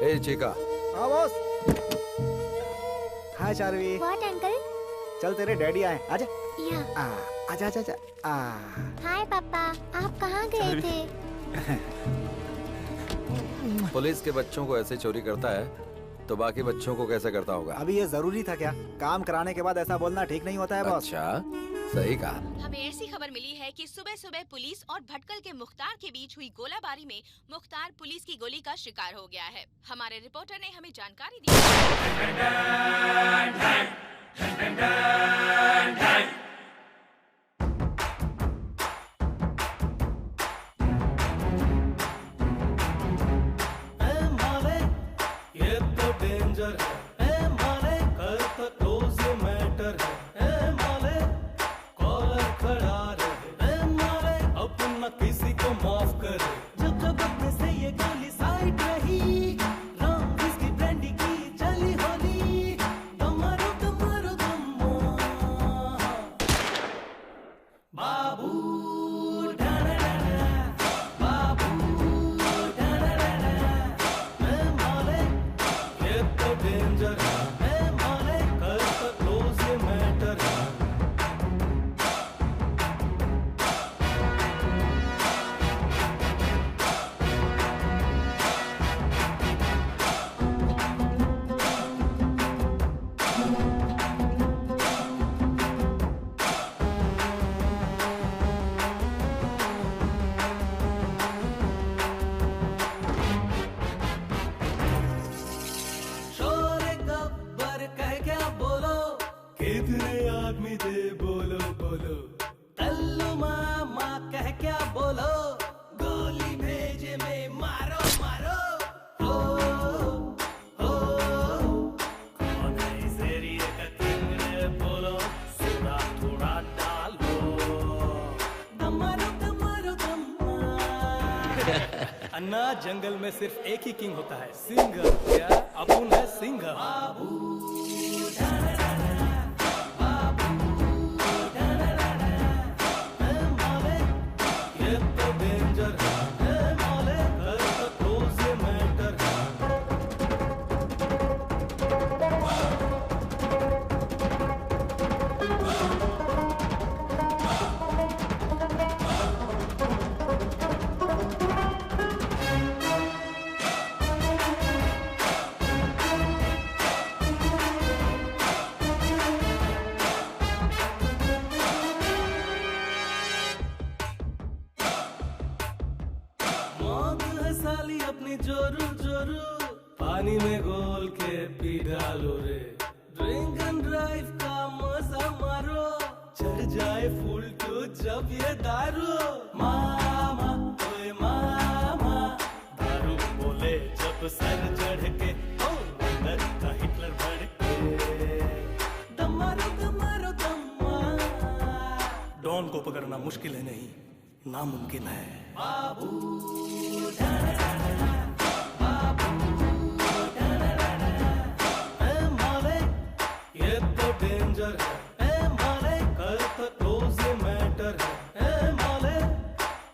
ए चिका। हाँ boss. Hi Charvi. What uncle? चल तेरे डैडी आए, आजा। या। आजा आजा आजा। हाय पापा, आप कहाँ गए थे? पुलिस के बच्चों को ऐसे चोरी करता है तो बाकी बच्चों को कैसे करता होगा? अभी ये जरूरी था क्या? काम कराने के बाद ऐसा बोलना ठीक नहीं होता है बॉस। अच्छा, सही कहा। हमें ऐसी खबर मिली है कि सुबह सुबह पुलिस और भटकल के मुख्तार के बीच हुई गोलाबारी में मुख्तार पुलिस की गोली का शिकार हो गया है। हमारे रिपोर्टर ने हमें जानकारी दी। किसी को माफ कर जब जब अपने से ये गोली साइड रही, राम की ब्रांडी की चली होली, दमारो दमारो दम्मा बाबू डाना डाना, बाबू डाना डाना, मैं माले ये तो डेंजर है, मैं माले कर तो क्लोज ये मैटर है। अन्ना जंगल में सिर्फ एक ही किंग होता है, सिंगर। क्या अपुन है सिंगर? ये तो डेंजर है माले, कर तो से मैटर है। मौत है साली अपनी जोरू जोरू, पानी में घोल के पी डालो रे। ड्रिंक एंड ड्राइव का मजा मारो, चढ़ जाए फुल टू जब ये दारू। मामा ओए मामा, दारू बोले जब सर चढ़ के, ओ अंदर का हिटलर बढ़ के। दम मारो दम मारो दम मार। डॉन को पकड़ना मुश्किल है नहीं, नामुमकिन है। ये तो डेंजर है ए माले, कर तो से मैटर है ए माले।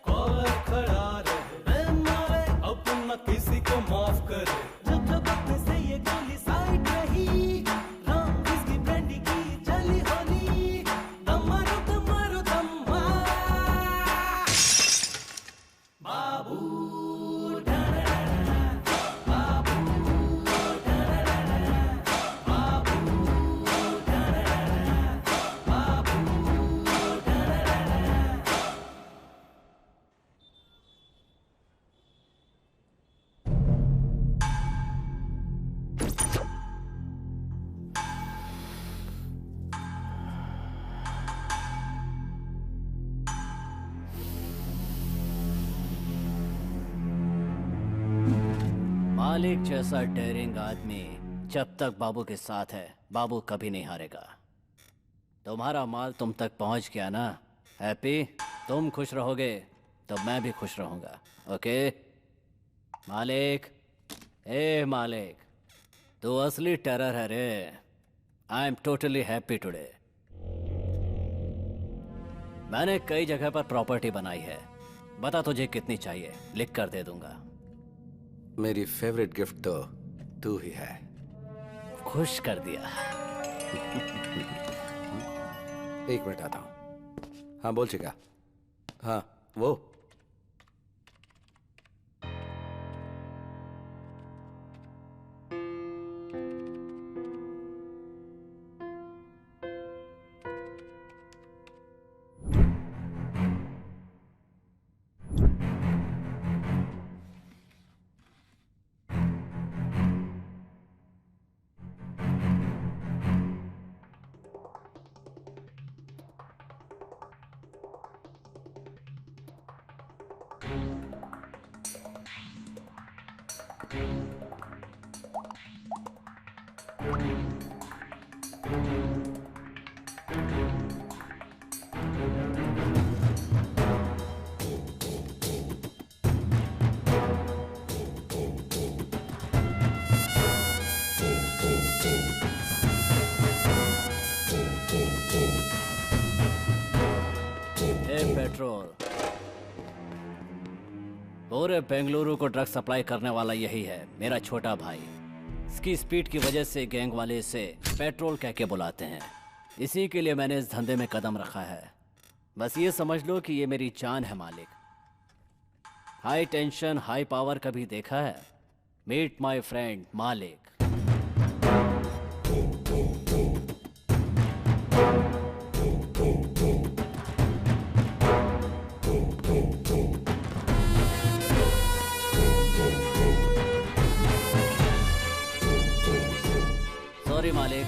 कॉलर खड़ा रहे ए माले, अपना किसी को माफ करे। जब जब अपने से ये गोली साइड रही, राम विस्की ब्रांडी की चली होली। दम मारो दम मारो दम मार। बाबू मालिक जैसा डेयरिंग आदमी जब तक बाबू के साथ है, बाबू कभी नहीं हारेगा। तुम्हारा माल तुम तक पहुंच गया ना हैप्पी? तुम खुश रहोगे तो मैं भी खुश रहूंगा। ओके मालिक? ए मालिक, तू असली टेरर है रे। I am totally happy today. मैंने कई जगह पर प्रॉपर्टी बनाई है, बता तुझे कितनी चाहिए, लिख कर दे दूंगा। मेरी फेवरेट गिफ्ट तो तू ही है। खुश कर दिया। एक मिनट आता हूँ। हाँ बोल चिका। हाँ वो पेट्रोल। पूरे बेंगलुरु को ड्रग सप्लाई करने वाला यही है, मेरा छोटा भाई। इसकी स्पीड की वजह से गैंग वाले इसे पेट्रोल कह के बुलाते हैं। इसी के लिए मैंने इस धंधे में कदम रखा है। बस ये समझ लो कि ये मेरी जान है मालिक। हाई टेंशन हाई पावर कभी देखा है? मीट माय फ्रेंड मालिक। सॉरी मालिक,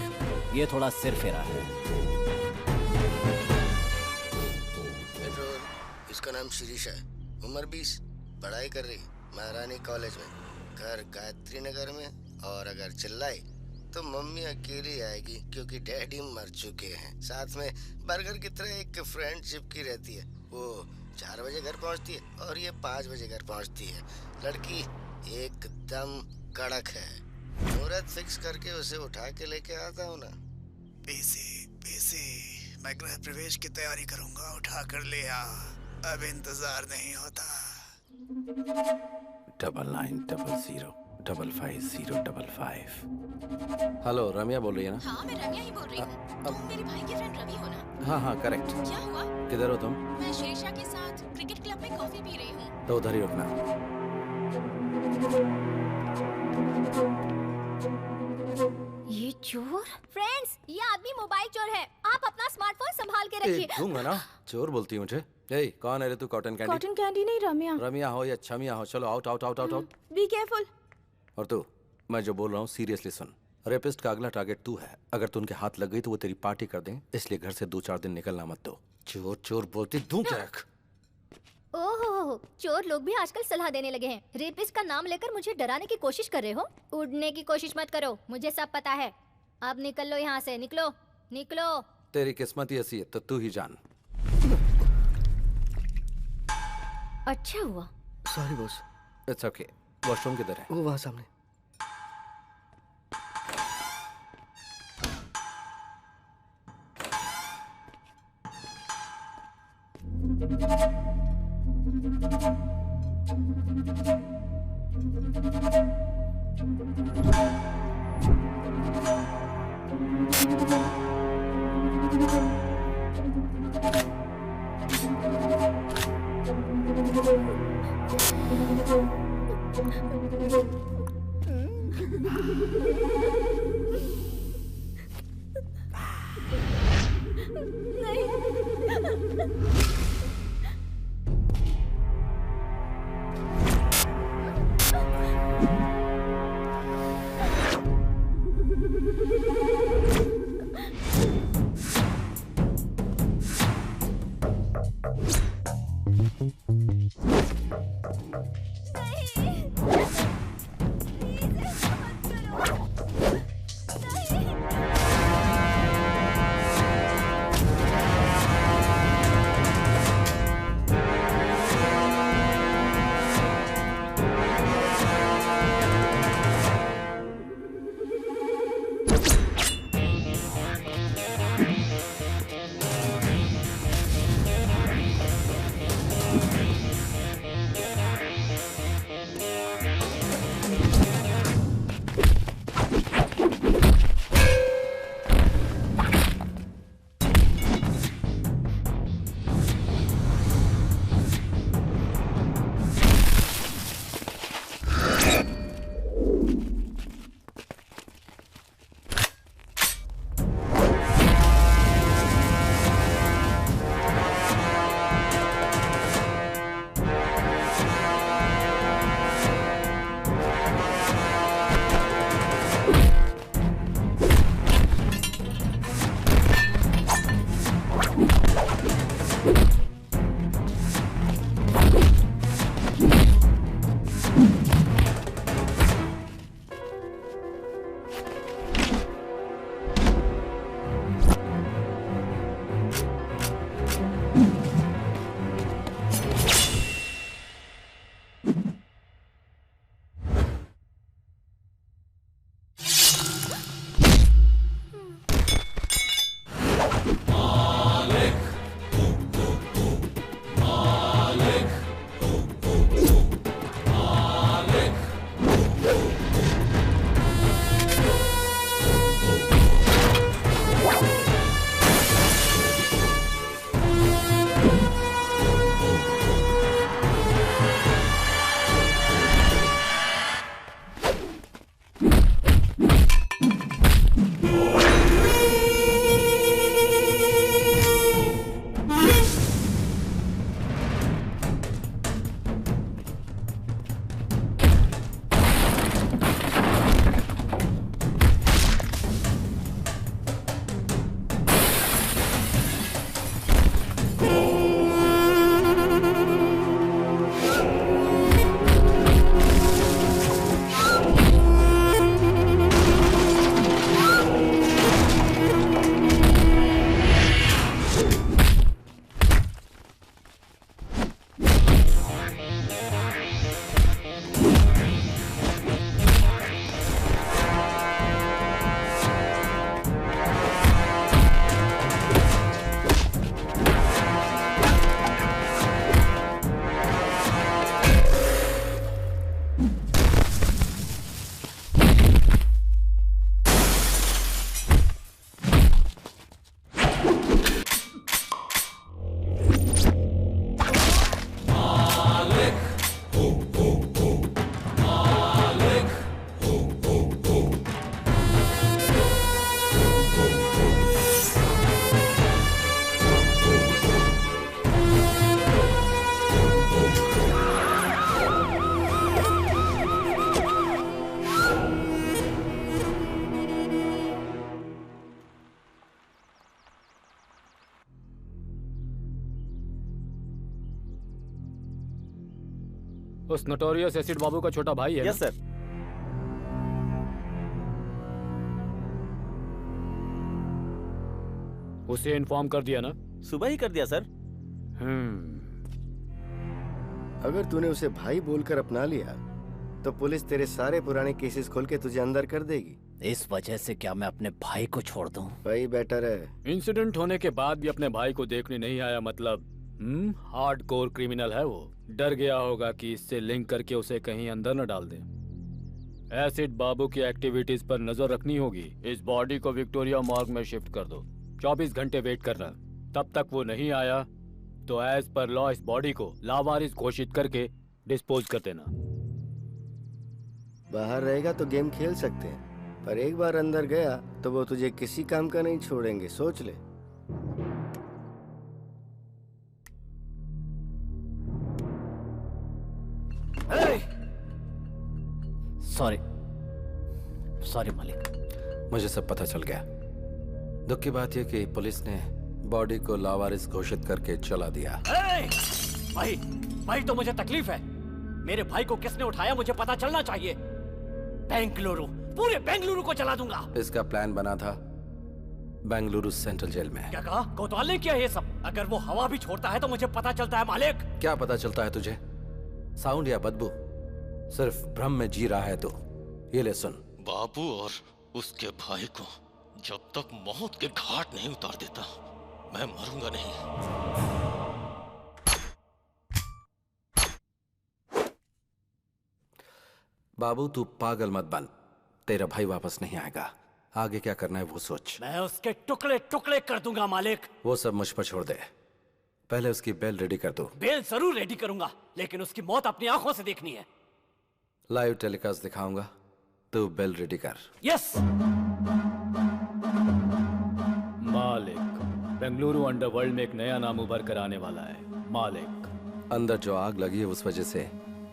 ये थोड़ा सिर फेरा है। पेट्रोल, इसका नाम शिरीष है, उम्र 20, पढ़ाई कर रही महारानी कॉलेज में, घर गायत्री नगर में। और अगर चिल्लाई तो मम्मी अकेली आएगी क्योंकि डैडी मर चुके हैं। साथ में बर्गर की तरह एक फ्रेंडशिप की रहती है, वो 4 बजे घर पहुंचती है और ये 5 बजे घर पहुंचती है। लड़की एकदम कड़क है। मुहूर्त फिक्स करके उसे उठा के लेके आता हूँ ना। पीसी मैं गृह प्रवेश की तैयारी करूंगा, उठा कर ले आ। अब इंतजार नहीं होता। 99005505। हेलो, रम्या बोल रही है ना? हाँ, मैं रम्या ही बोल रही हूँ। तुम मेरे भाई के फ्रेंड रवि हो ना? हाँ हाँ करेक्ट। क्या हुआ? किधर हो तुम? मैं शेरशाह के साथ क्रिकेट क्लब में कॉफी पी रही हूँ। तो उधर ही रुकना। ये चोर? फ्रेंड्स, ये आदमी मोबाइल चोर है। आप अपना स्मार्टफोन संभाल के रखिए। दूंगा ना। चोर बोलती है मुझे। ए, कौन है रे तू? Cotton candy? कॉटन कैंडी नहीं, रम्या। रम्या हो या छमिया हो, चलो out out out out out. Be careful. और तू, मैं जो बोल रहा हूँ सीरियसली सुन। रेपिस्ट का अगला टारगेट तू है। अगर तू उनके हाथ लग गई तो वो तेरी पार्टी कर दें, इसलिए घर से 2-4 दिन निकलना मत दो। चोर चोर बोलती दूं क्या? ओहो, चोर लोग भी आजकल सलाह देने लगे हैं। रेपिस्ट का नाम लेकर मुझे डराने की कोशिश कर रहे हो? उड़ने की कोशिश मत करो, मुझे सब पता है। अब निकल लो यहाँ से, निकलो निकलो। तेरी किस्मत ही ऐसी है तो तू ही जान। अच्छा हुआ। Sorry boss. It's okay. Washroom किधर है? वो वहाँ सामने। उस नोटोरियस एसिड बाबू का छोटा भाई है यस सर। उसे इन्फॉर्म कर दिया ना? सुबह ही कर दिया सर। अगर तूने उसे भाई बोलकर अपना लिया तो पुलिस तेरे सारे पुराने केसेस खोल के तुझे अंदर कर देगी। इस वजह से क्या मैं अपने भाई को छोड़ दूं? भाई बेटर है। इंसिडेंट होने के बाद भी अपने भाई को देखने नहीं आया, मतलब हार्डकोर क्रिमिनल है वो। डर गया होगा कि इससे लिंक करके उसे कहीं अंदर न डाल दें। एसिड बाबू की एक्टिविटीज पर नजर रखनी होगी। इस बॉडी को विक्टोरिया मॉर्ग में शिफ्ट कर दो। 24 घंटे वेट करना। तब तक वो नहीं आया तो एज पर लॉ इस बॉडी को लावारिस घोषित करके डिस्पोज कर देना। बाहर रहेगा तो गेम खेल सकते हैं, पर एक बार अंदर गया तो वो तुझे किसी काम का नहीं छोड़ेंगे, सोच ले। सॉरी मालिक। मुझे सब पता चल गया। दुख की बात यह कि पुलिस ने बॉडी को लावारिस घोषित करके चला दिया। भाई तो मुझे तकलीफ है। मेरे भाई को किसने उठाया मुझे पता चलना चाहिए। बेंगलुरु, पूरे बेंगलुरु को जला दूंगा। इसका प्लान बना था बेंगलुरु सेंट्रल जेल में। क्या कहा? कोतवाल ने किया ये सब? अगर वो हवा भी छोड़ता है तो मुझे पता चलता है मालिक। क्या पता चलता है तुझे? साउंड या बदबू? सिर्फ भ्रम में जी रहा है तू। ये ले सुन। बाबू और उसके भाई को जब तक मौत के घाट नहीं उतार देता मैं मरूंगा नहीं। बाबू तू पागल मत बन। तेरा भाई वापस नहीं आएगा। आगे क्या करना है वो सोच। मैं उसके टुकड़े टुकड़े कर दूंगा मालिक। वो सब मुझ पर छोड़ दे। पहले उसकी बेल रेडी कर दो। बेल जरूर रेडी करूंगा, लेकिन उसकी मौत अपनी आंखों से देखनी है। लाइव टेलीकास्ट दिखाऊंगा, तू बेल रेडी कर। यस मालिक, बेंगलुरु अंडरवर्ल्ड में एक नया नाम उभर कर आने वाला है। मालिक, अंदर जो आग लगी है उस वजह से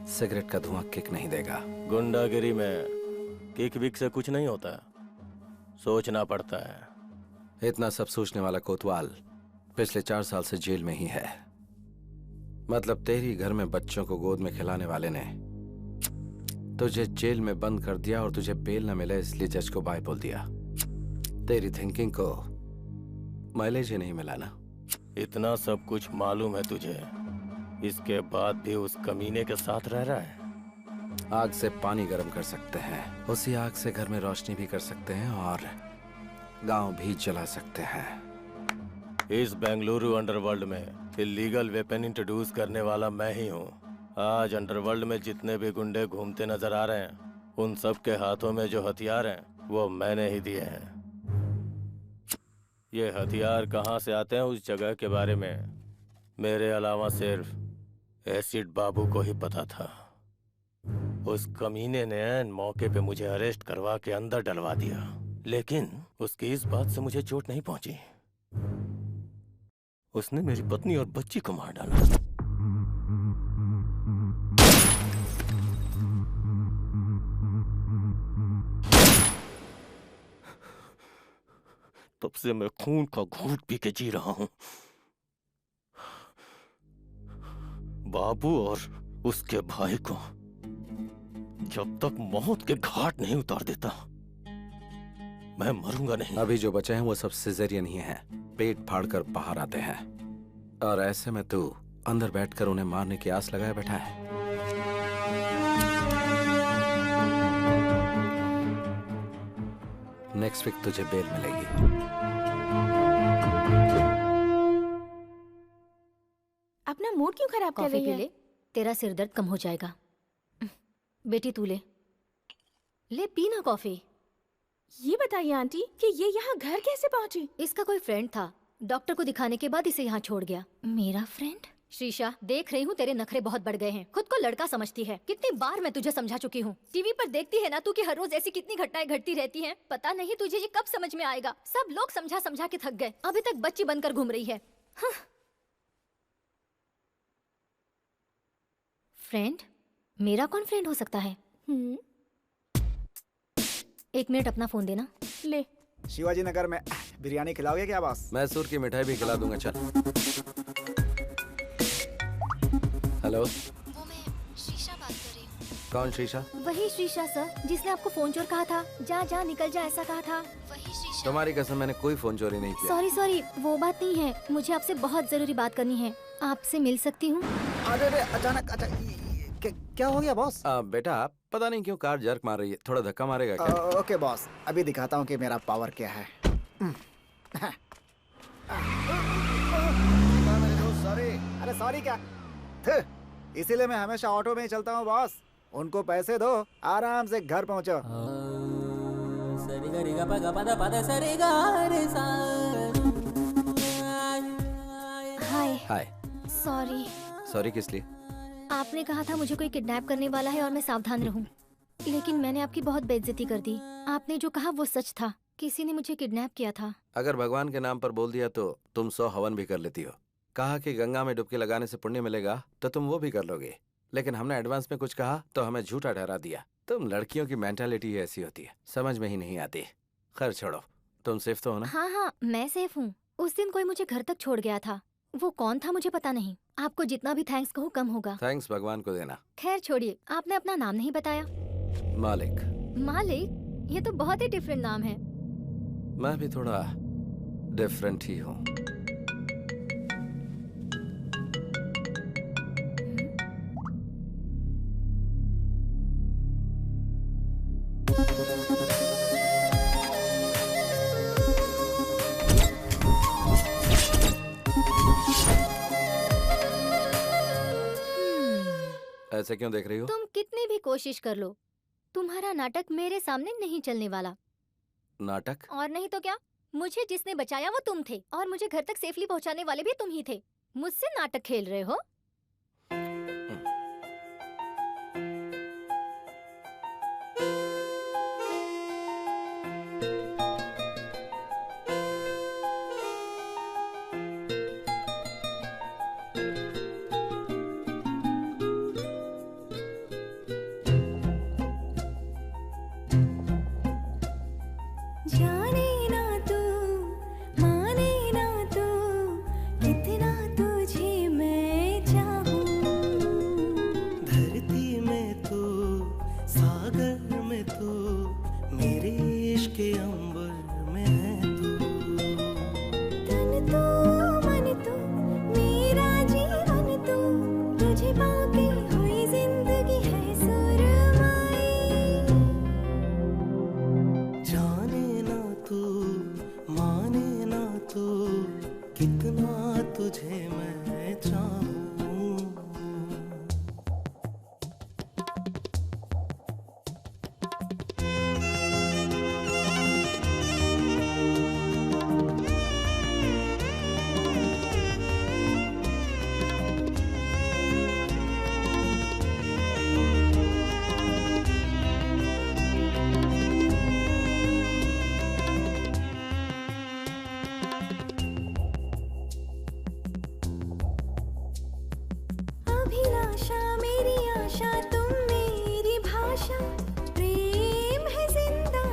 सिगरेट का धुआं किक नहीं देगा। गुंडागिरी में किक विक से कुछ नहीं होता, सोचना पड़ता है। इतना सब सोचने वाला कोतवाल पिछले 4 साल से जेल में ही है। मतलब तेरी घर में बच्चों को गोद में खिलाने वाले ने तुझे जेल में बंद कर दिया और तुझे बेल न मिले इसलिए जज को बाय बोल दिया। तेरी थिंकिंग को माइलेज ही नहीं मिला ना। इतना सब कुछ मालूम है तुझे, इसके बाद भी उस कमीने के साथ रह रहा है। आग से पानी गर्म कर सकते हैं, उसी आग से घर में रोशनी भी कर सकते हैं और गांव भी जला सकते हैं। इस बेंगलुरु अंडरवर्ल्ड में इलीगल वेपन इंट्रोड्यूस करने वाला मैं ही हूँ। आज अंडरवर्ल्ड में जितने भी गुंडे घूमते नजर आ रहे हैं, उन सब के हाथों में जो हथियार हैं वो मैंने ही दिए हैं। ये हथियार कहाँ से आते हैं उस जगह के बारे में मेरे अलावा सिर्फ एसिड बाबू को ही पता था। उस कमीने ने ऐन मौके पे मुझे अरेस्ट करवा के अंदर डलवा दिया, लेकिन उसकी इस बात से मुझे चोट नहीं पहुंची। उसने मेरी पत्नी और बच्ची को मार डाला। तब से मैं खून का घूंट पी के जी रहा हूं। बाबू और उसके भाई को जब तक मौत के घाट नहीं उतार देता मैं मरूंगा नहीं। अभी जो बचे हैं वो सब सिजेरियन ही हैं, पेट फाड़कर बाहर आते हैं। और ऐसे में तू अंदर बैठकर उन्हें मारने की आस लगाए बैठा है। नेक्स्ट वीक तुझे बेल मिलेगी। अपना मूड क्यों खराब कर रही है? तेरा सिर दर्द कम हो जाएगा। बेटी तू ले पी ना कॉफी। ये बताइए आंटी कि ये यहाँ घर कैसे पहुँची? इसका कोई फ्रेंड था, डॉक्टर को दिखाने के बाद इसे यहाँ छोड़ गया। मेरा फ्रेंड? शीशा, देख रही हूँ तेरे नखरे बहुत बढ़ गए हैं। खुद को लड़का समझती है। कितनी बार मैं तुझे समझा चुकी हूँ। टीवी पर देखती है ना तू कि हर रोज ऐसी कितनी घटनाएं घटती रहती हैं। पता नहीं तुझे ये कब समझ में आएगा। सब लोग समझा समझा के थक गए, अभी तक बच्ची बनकर घूम रही है। फ्रेंड? मेरा कौन फ्रेंड हो सकता है? 1 मिनट अपना फोन देना। ले। शिवाजी नगर में बिरयानी खिलाओगे क्या बॉस? मैसूर की मिठाई भी खिला दूंगा। चल। हेलो, वो मैं शीशा बात कौन शीशा? वही शीशा सर, जिसने आपको फोन चोर कहा था। जा जा निकल जा ऐसा कहा था। वही शीशा। तुम्हारी कसम, मैंने कोई फोन चोरी नहीं किया। सॉरी सॉरी, वो बात नहीं है। मुझे आपसे बहुत जरूरी बात करनी है। आपसे मिल सकती हूँ? अरे अरे अचानक क्या हो गया बॉस? बेटा पता नहीं क्यों कार जर्क मार रही है, थोड़ा धक्का मारेगा क्या? ओके बॉस, अभी दिखाता हूँ कि मेरा पावर क्या है। सॉरी। अरे सॉरी क्या? इसीलिए मैं हमेशा ऑटो में ही चलता हूँ बॉस। उनको पैसे दो, आराम से घर पहुँचो। हाय। हाय। सॉरी। सॉरी किस लिए? आपने कहा था मुझे कोई किडनैप करने वाला है और मैं सावधान रहूं। लेकिन मैंने आपकी बहुत बेइज्जती कर दी। आपने जो कहा वो सच था। किसी ने मुझे किडनैप किया था। अगर भगवान के नाम पर बोल दिया तो तुम 100 हवन भी कर लेती हो। कहा कि गंगा में डुबकी लगाने से पुण्य मिलेगा तो तुम वो भी कर लोगे। लेकिन हमने एडवांस में कुछ कहा तो हमें झूठा ठहरा दिया। तुम लड़कियों की मेंटालिटी ऐसी होती है, समझ में ही नहीं आती। खैर छोड़ो, तुम सेफ तो हो ना? हाँ हाँ, मैं सेफ हूँ। उस दिन कोई मुझे घर तक छोड़ गया था। वो कौन था मुझे पता नहीं। आपको जितना भी थैंक्स कहूँ कम होगा। थैंक्स भगवान को देना। खैर छोड़िए, आपने अपना नाम नहीं बताया। मालिक। मालिक? ये तो बहुत ही डिफरेंट नाम है। मैं भी थोड़ा डिफरेंट ही हूँ। ऐसे क्यों देख रही हो? तुम कितनी भी कोशिश कर लो, तुम्हारा नाटक मेरे सामने नहीं चलने वाला। नाटक? और नहीं तो क्या, मुझे जिसने बचाया वो तुम थे और मुझे घर तक सेफली पहुंचाने वाले भी तुम ही थे। मुझसे नाटक खेल रहे हो? जाने ना तू, माने ना तू, कितना तुझे मैं चाहूं। धरती में तू, सागर में तू, मेरे इश्क के अंबर में है तू। तन तू, मन तू, मेरा जीवन तू, तुझे पाके हुई जिंदगी है सुरमाई। जाने ना तू, माने ना तू, कितना तुझे मैं चाहूं। अभिलाषा मेरी आशा, तुम मेरी भाषा, प्रेम है जिंदा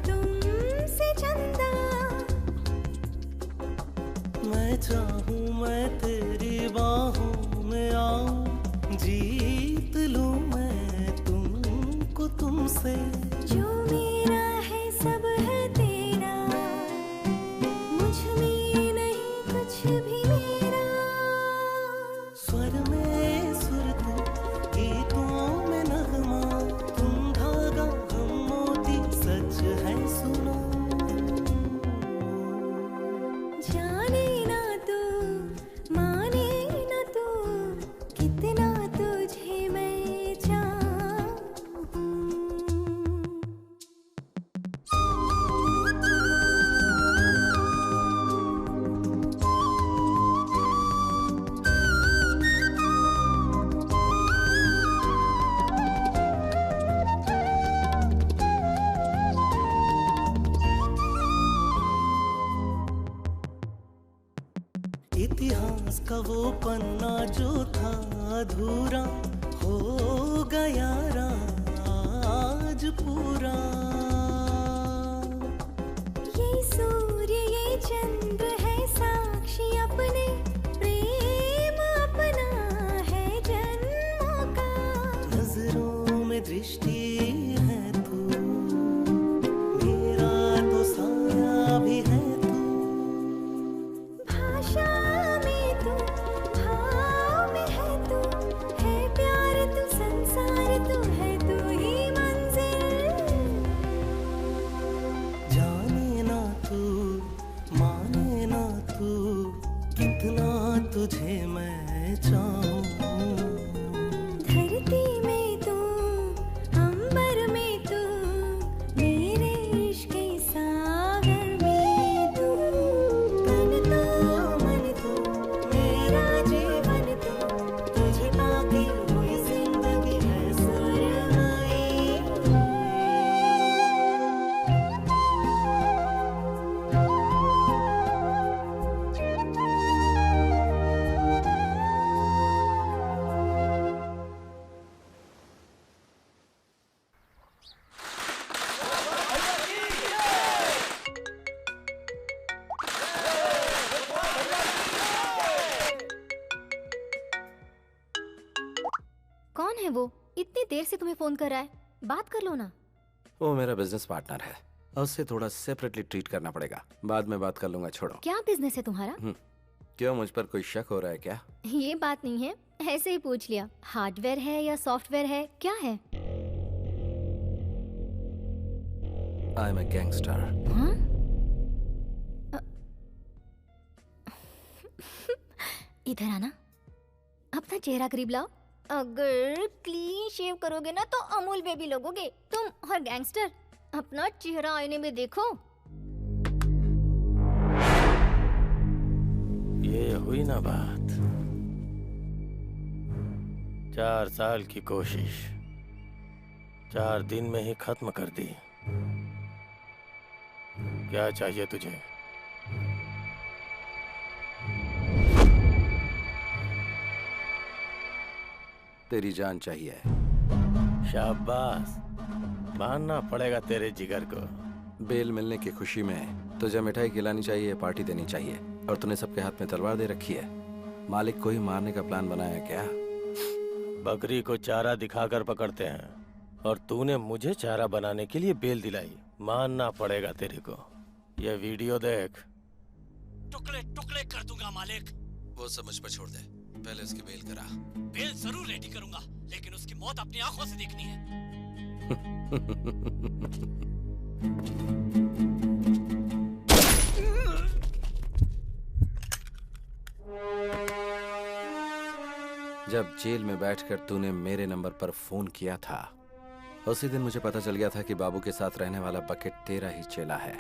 तुमसे चंदा। मैं चाहूं मैं तेरी बाहों में आऊं, जीत लूं मैं तुमको तुमसे। जो मेरा है सब है तेरा, मुझ में नहीं कुछ भी मेरा। स्वर में सुर तू, गीतों में नगमा, तुम धागा हम मोती, सच है सुनो। जाने ना तू, माने ना तू, कितना तुझे मैं चाहूं। इतिहास का वो पन्ना जो था अधूरा, हो गया आज पूरा। ये सूर्य ये चंद्र है साक्षी अपने, प्रेम अपना है जन्मों का। नजरों में चाहूं। धरती में तू, अंबर में तू, मेरे इश्क के सागर में तू। मन तू, मेरा जीवन तू, तुझे पाके हुई जिंदगी है सुरमई। कौन है वो? इतनी देर से तुम्हें फोन कर रहा है, बात कर लो ना। वो मेरा बिजनेस पार्टनर है और उससे थोड़ा सेपरेटली ट्रीट करना पड़ेगा। बाद में बात कर लूंगा, छोड़ो। क्या बिजनेस है तुम्हारा? क्यों, मुझ पर कोई शक हो रहा है क्या? ये बात नहीं है, ऐसे ही पूछ लिया। हार्डवेयर है या सॉफ्टवेयर है, क्या है? I am a gangster. हाँ? इधर आना, अपना चेहरा करीब लाओ। अगर क्लीन शेव करोगे ना तो अमूल बेबी लगोगे तुम। और गैंगस्टर, अपना चेहरा आईने में देखो। ये हुई ना बात। 4 साल की कोशिश 4 दिन में ही खत्म कर दी। क्या चाहिए तुझे? तेरी जान चाहिए। शाबाश, मानना पड़ेगा तेरे जिगर को। बेल मिलने की खुशी में तुझे मिठाई खिलानी चाहिए, पार्टी देनी चाहिए, और तूने सबके हाथ में तलवार दे रखी है। मालिक को ही मारने का प्लान बनाया क्या? बकरी को चारा दिखाकर पकड़ते हैं और तूने मुझे चारा बनाने के लिए बेल दिलाई। मानना पड़ेगा तेरे को। ये वीडियो देख। टुकड़े टुकड़े कर दूंगा मालिक। वो सब मुझ पर छोड़ दे, पहले उसकी बेल करा। बेल जरूर रेडी करूंगा, लेकिन उसकी मौत अपनी आंखों से देखनी है। जब जेल में बैठकर तूने मेरे नंबर पर फोन किया था, उसी दिन मुझे पता चल गया था कि बाबू के साथ रहने वाला बकेट तेरा ही चेला है।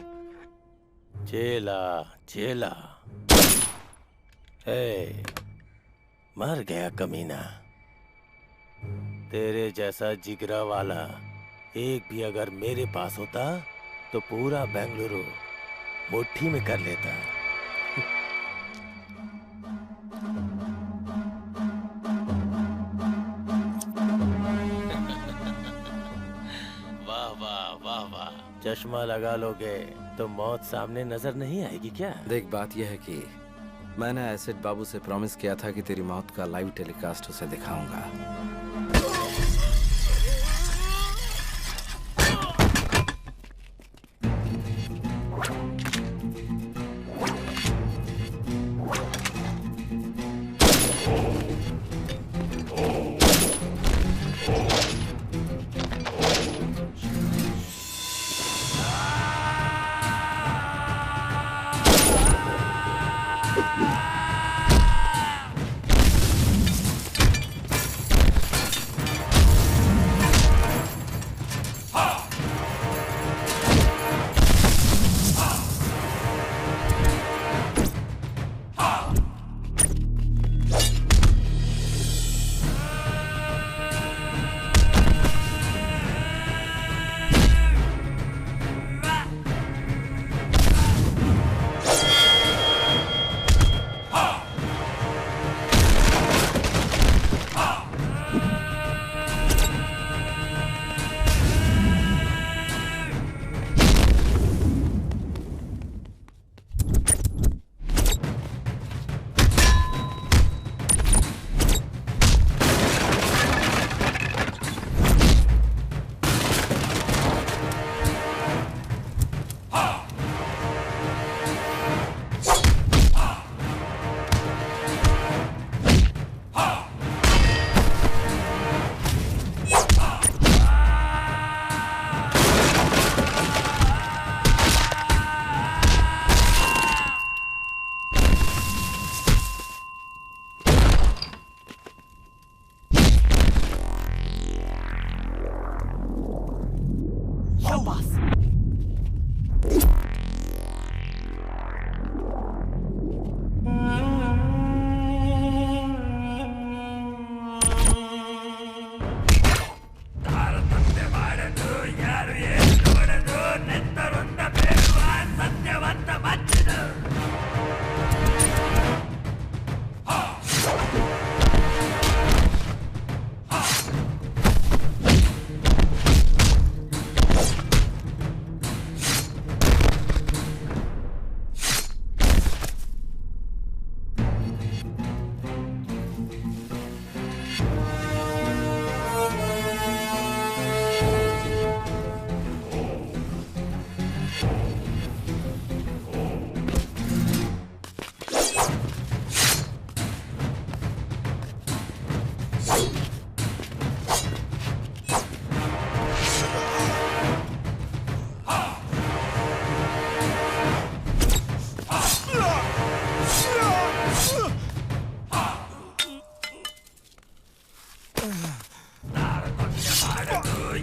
चेला चेला, हे, मर गया कमीना। तेरे जैसा जिगरा वाला एक भी अगर मेरे पास होता तो पूरा बेंगलुरु मुट्ठी में कर लेता। वाह वाह वाह वाह, चश्मा लगा लोगे तो मौत सामने नजर नहीं आएगी क्या? देख, बात यह है कि मैंने एसिड बाबू से प्रॉमिस किया था कि तेरी मौत का लाइव टेलीकास्ट उसे दिखाऊंगा।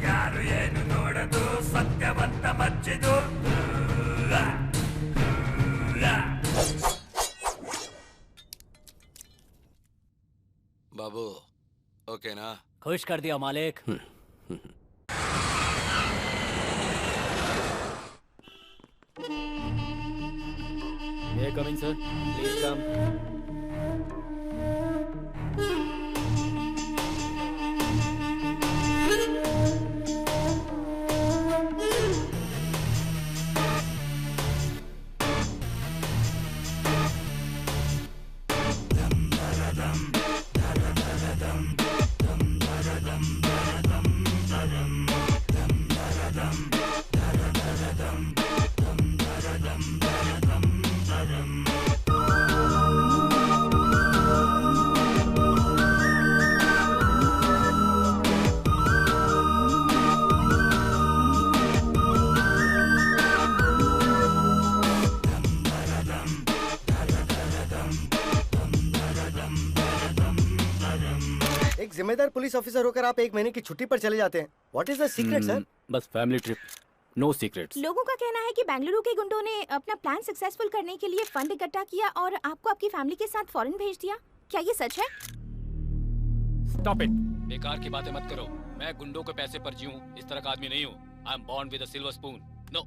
ಯಾರು ಏನು ನೋಡದು ಸತ್ಯವಂತ ಮಚ್ಚಿದು बाबू ओके ना? खुश कर दिया मालिक। May I come in, sir? Please come. एक जिम्मेदार पुलिस ऑफिसर होकर आप 1 महीने की छुट्टी पर चले जाते हैं। What is the secret sir? बस फैमिली ट्रिप, नो सीक्रेट्स। लोगों का कहना है कि बेंगलुरु के गुंडों ने अपना प्लान सक्सेसफुल करने के लिए फंड इकट्ठा किया और आपको आपकी फैमिली के साथ फॉरेन भेज दिया। क्या ये सच है? स्टॉप इट, बेकार की बातें मत करो। मैं गुंडों के पैसे पर जीऊं इस तरह का आदमी नहीं हूँ। I am born with a silver spoon, no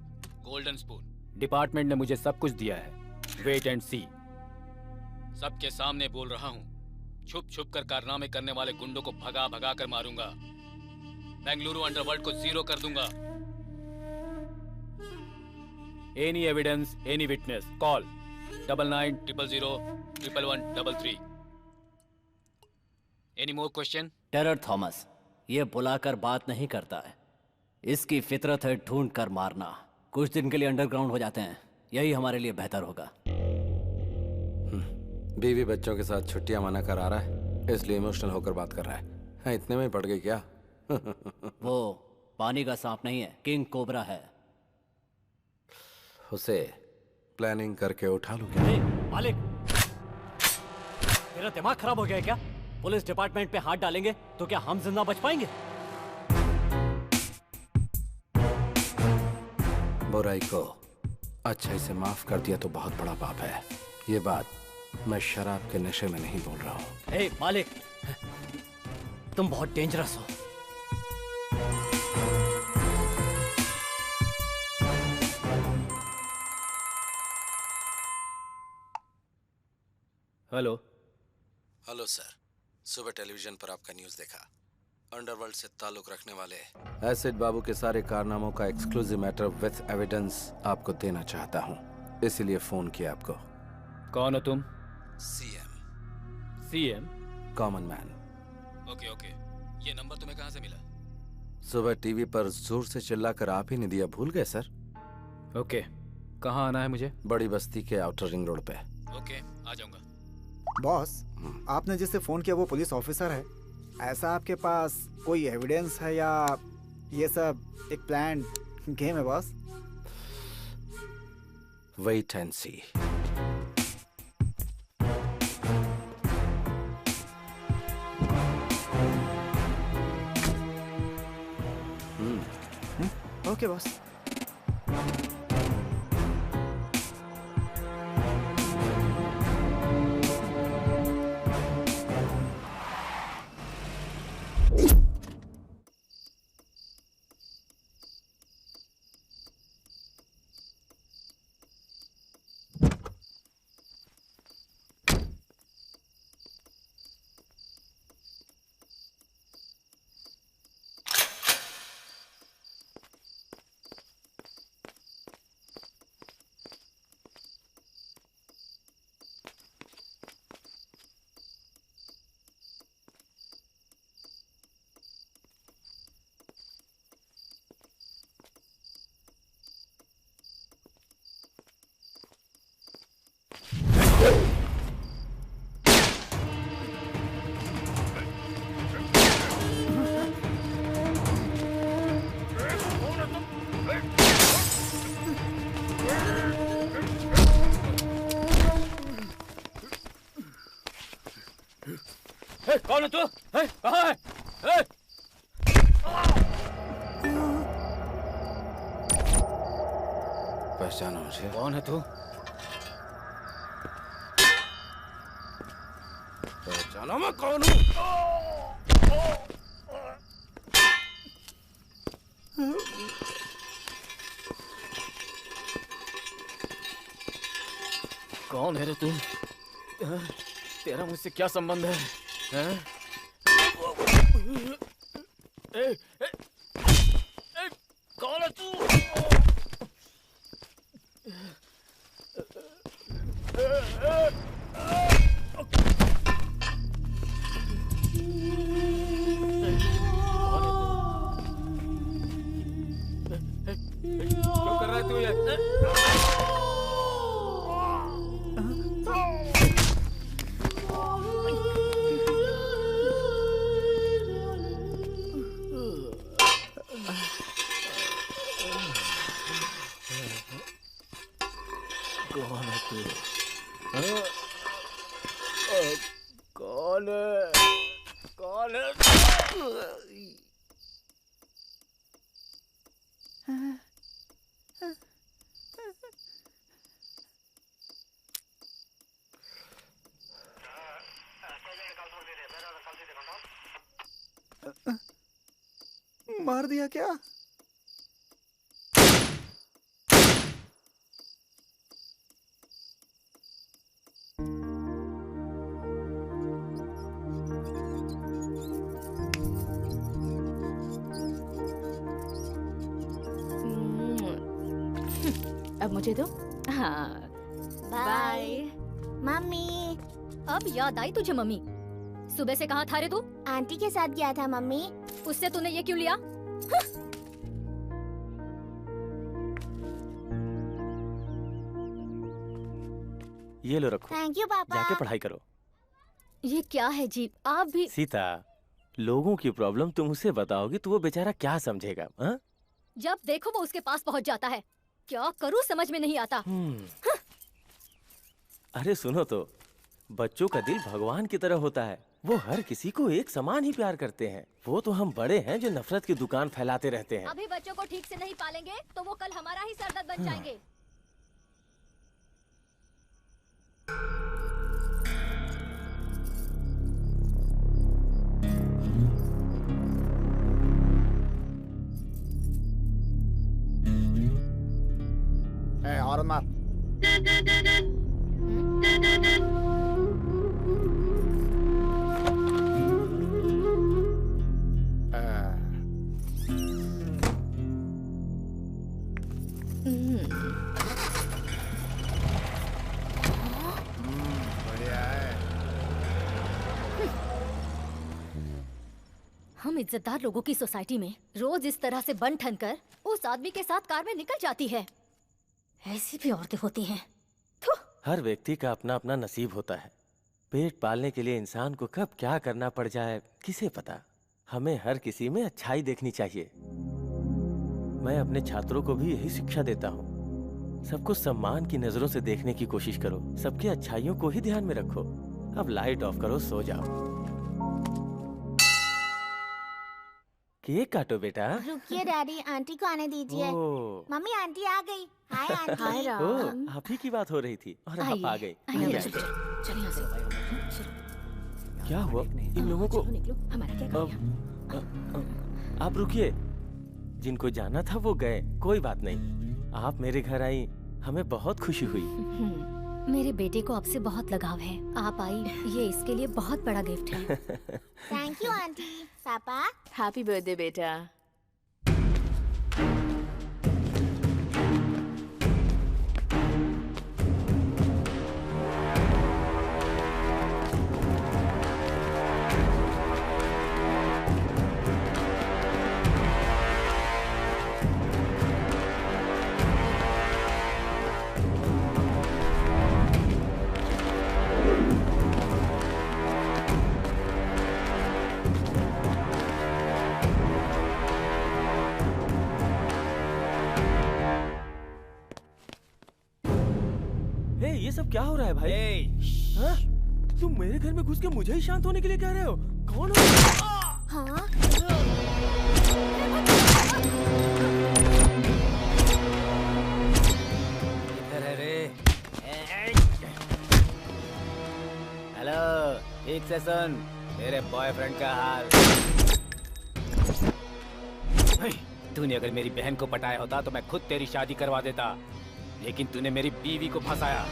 golden spoon. Department ने मुझे सब कुछ दिया है, वेट एंड सी। सबके सामने बोल रहा हूँ, छुप छुप कर कारनामे करने वाले गुंडों को भगा भगा कर मारूंगा। बेंगलुरु अंडरवर्ल्ड को जीरो कर दूंगा। Any evidence, any witness, call 9900011133। Any more question? Terror Thomas ये बुलाकर बात नहीं करता है, इसकी फितरत है ढूंढ कर मारना। कुछ दिन के लिए अंडरग्राउंड हो जाते हैं, यही हमारे लिए बेहतर होगा। बीवी बच्चों के साथ छुट्टियां मना कर आ रहा है, इसलिए इमोशनल होकर बात कर रहा है। हाँ, इतने में ही पड़ गई क्या? वो पानी का सांप नहीं है, किंग कोबरा है। उसे प्लानिंग करके उठा लूं क्या? मालिक, तेरा दिमाग खराब हो गया है क्या? पुलिस डिपार्टमेंट पे हाथ डालेंगे तो क्या हम जिंदा बच पाएंगे? बुराई को अच्छाई से माफ कर दिया तो बहुत बड़ा पाप है। ये बात मैं शराब के नशे में नहीं बोल रहा हूँ। हे मालिक, तुम बहुत डेंजरस हो। हेलो। हेलो सर, सुबह टेलीविजन पर आपका न्यूज़ देखा। अंडरवर्ल्ड से ताल्लुक रखने वाले एसिड बाबू के सारे कारनामों का एक्सक्लूसिव मैटर विथ एविडेंस आपको देना चाहता हूँ, इसीलिए फोन किया आपको। कौन हो तुम? CM. CM? Common man. Okay okay, ये नंबर तुम्हें कहाँ से मिला? सुबह टीवी पर जोर से चिल्लाकर आप ही ने दिया, भूल गए सर? ओके, कहाँ आना है मुझे? बड़ी बस्ती के आउटर रिंग रोड पे। ओके, आ जाऊंगा। बॉस, आपने जिससे फोन किया वो पुलिस ऑफिसर है। ऐसा आपके पास कोई एविडेंस है या ये सब एक प्लान गेम है boss? Wait and see. Okay boss. कौन है तू? कहाँ है? पहचाना मुझे? कौन है तू? पहचाना मैं कौन हूँ? कौन है रे तू? तेरा मुझसे क्या संबंध है? हैं? कौन है तू? क्यों कर रहा है तू ये? कौन है तू? कौन है? कौन है? मार दिया क्या? अब मुझे दो। हाँ बाय। मम्मी। अब याद आई तुझे मम्मी? सुबह से कहाँ था रे तू? आंटी के साथ गया था मम्मी। उससे तूने ये क्यों लिया? ये लो रखो। थैंक यू पापा। जाके पढ़ाई करो। ये क्या है जी? आप भी सीता, लोगों की प्रॉब्लम तुम उसे बताओगी तो वो बेचारा क्या समझेगा? हाँ? जब देखो वो उसके पास पहुंच जाता है। क्या करूं समझ में नहीं आता। अरे सुनो तो, बच्चों का दिल भगवान की तरह होता है। वो हर किसी को एक समान ही प्यार करते हैं। वो तो हम बड़े हैं जो नफरत की दुकान फैलाते रहते हैं। अभी बच्चों को ठीक से नहीं पालेंगे तो वो कल हमारा ही सरदर्द बन जाएंगे। और मार। हम इज्जतदार लोगों की सोसाइटी में रोज इस तरह से बन ठन कर उस आदमी के साथ कार में निकल जाती है। ऐसी भी औरतें होती हैं। हर व्यक्ति का अपना अपना नसीब होता है। पेट पालने के लिए इंसान को कब क्या करना पड़ जाए किसे पता। हमें हर किसी में अच्छाई देखनी चाहिए। मैं अपने छात्रों को भी यही शिक्षा देता हूँ। सबको सम्मान की नजरों से देखने की कोशिश करो। सबकी अच्छाइयों को ही ध्यान में रखो। अब लाइट ऑफ करो, सो जाओ। केक काटो बेटा। रुकिए डैडी, आंटी को आने दीजिए। मम्मी आंटी आ गई। Hi aunty. हाय राम। आप ही की बात हो रही थी और आप आ गए। चल यहाँ से। क्या हुआ इन लोगों को? हमारा क्या काम? आप रुकिए। जिनको जाना था वो गए, कोई बात नहीं। आप मेरे घर आई, हमें बहुत खुशी हुई। मेरे बेटे को आपसे बहुत लगाव है। आप आई, ये इसके लिए बहुत बड़ा गिफ्ट है। Thank you aunty. पापा हैप्पी बर्थडे बेटा। ये सब क्या हो रहा है भाई? हाँ? तुम मेरे घर में घुस के मुझे ही शांत होने के लिए कह रहे हो? कौन हो? हाँ इधर है रे। हेलो, ठीक से सुन, मेरे बॉयफ्रेंड का हाल। तूने अगर मेरी बहन को पटाया होता तो मैं खुद तेरी शादी करवा देता, लेकिन तूने मेरी बीवी को फंसाया।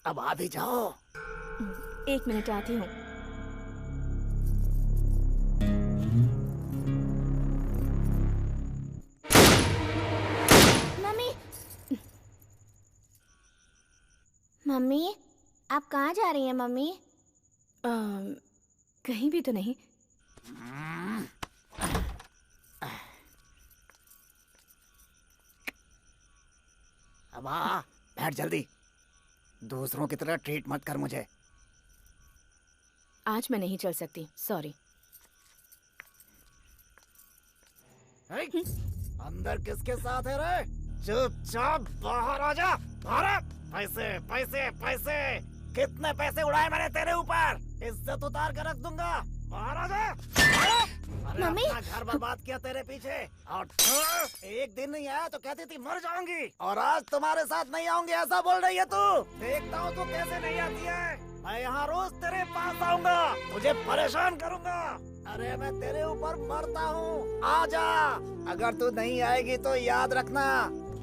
अब आ भी जाओ। 1 मिनट आती हूँ। मम्मी मम्मी आप कहाँ जा रही हैं मम्मी? कहीं भी तो नहीं। अब आ, बैठ जल्दी। दूसरों की तरह ट्रीट मत कर मुझे। आज मैं नहीं चल सकती, सॉरी। अंदर किसके साथ है रे? चुपचाप बाहर आ जा। पैसे पैसे पैसे, कितने पैसे उड़ाए मैंने तेरे ऊपर? इज्जत उतार कर रख दूंगा। बाहर आ जा। अरे मम्मी! अपना घर बर्बाद किया तेरे पीछे, और एक दिन नहीं आया तो कहती थी मर जाऊंगी, और आज तुम्हारे साथ नहीं आऊंगी ऐसा बोल रही है तू। देखता हूँ तू कैसे नहीं आती है। मैं यहाँ रोज तेरे पास आऊंगा, तुझे परेशान करूंगा। अरे मैं तेरे ऊपर मरता हूँ, आ जा। अगर तू नहीं आएगी तो याद रखना,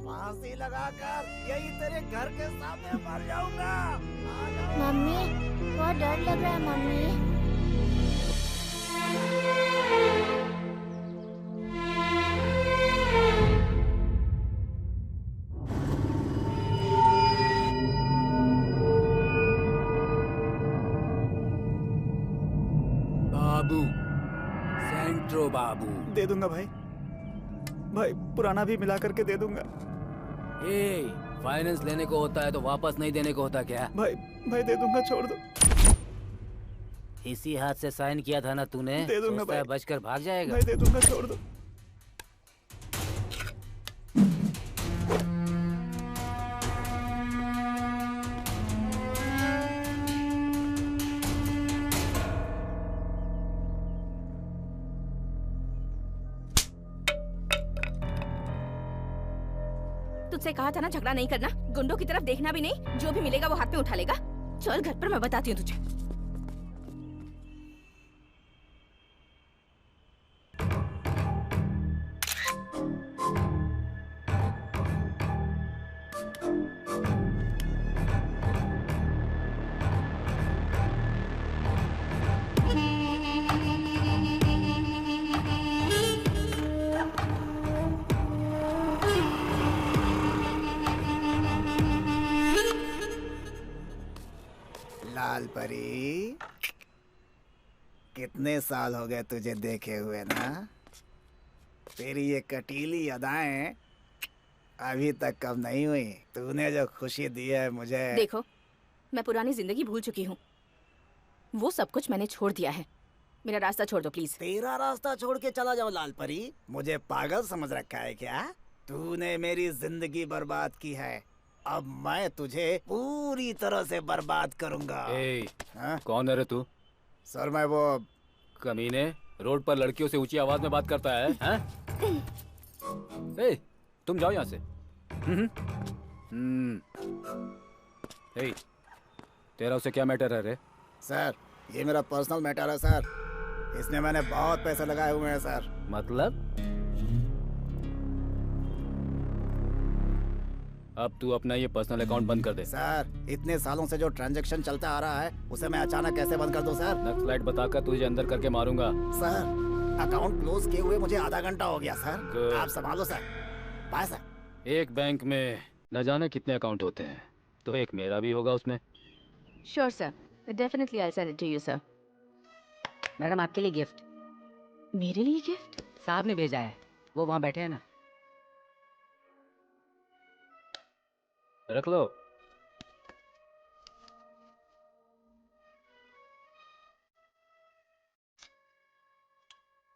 फांसी लगाकर यही तेरे घर के सामने मर जाऊंगा। मम्मी बहुत डर लग रहा है मम्मी। बाबू, सेंट्रो बाबू। दे दूंगा भाई, भाई पुराना भी मिला करके दे दूंगा। ए, फाइनेंस लेने को होता है तो वापस नहीं देने को होता क्या? भाई भाई दे दूंगा, छोड़ दो। इसी हाथ से साइन किया था ना तूने? दे दूंगा सोचता है भाई। बचकर भाग जाएगा? भाई दे दूंगा, छोड़ दो। तुझसे कहा था ना झगड़ा नहीं करना, गुंडों की तरफ देखना भी नहीं, जो भी मिलेगा वो हाथ में उठा लेगा। चल घर पर, मैं बताती हूँ तुझे। लाल परी, कितने साल हो गए तुझे देखे हुए ना? तेरी ये कटीली अदाएं अभी तक कब नहीं हुई। तूने जो खुशी दी है मुझे। देखो, मैं पुरानी जिंदगी भूल चुकी हूँ, वो सब कुछ मैंने छोड़ दिया है। मेरा रास्ता छोड़ दो प्लीज। तेरा रास्ता छोड़ के चला जाओ लाल परी? मुझे पागल समझ रखा है क्या? तूने मेरी जिंदगी बर्बाद की है, अब मैं तुझे पूरी तरह से बर्बाद करूंगा। कौन है रे तू? सर मैं वो कमीने, रोड पर लड़कियों से ऊंची आवाज में बात करता है, हैं? ए, तुम जाओ यहाँ से। ए, तेरा उसे क्या मैटर है रे? सर ये मेरा पर्सनल मैटर है सर, इसमें मैंने बहुत पैसे लगाए हुए हैं सर। मतलब? अब तू अपना ये पर्सनल अकाउंट बंद कर दे। सर इतने सालों से जो ट्रांजैक्शन चलता आ रहा है उसे मैं अचानक कैसे बंद कर दूं सर? नक्सलाइट बताकर तुझे अंदर करके मारूंगा। सर अकाउंट क्लोज किए हुए मुझे आधा घंटा हो गया सर, आप संभालो सर। Bye sir. एक बैंक में न जाने कितने अकाउंट होते हैं, तो एक मेरा भी होगा उसमें। Sure sir, definitely I send it to you sir. Madam आपके लिए गिफ्ट। मेरे लिए गिफ्ट? साहब ने भेजा है, वो वहाँ बैठे हैं ना। रख लो।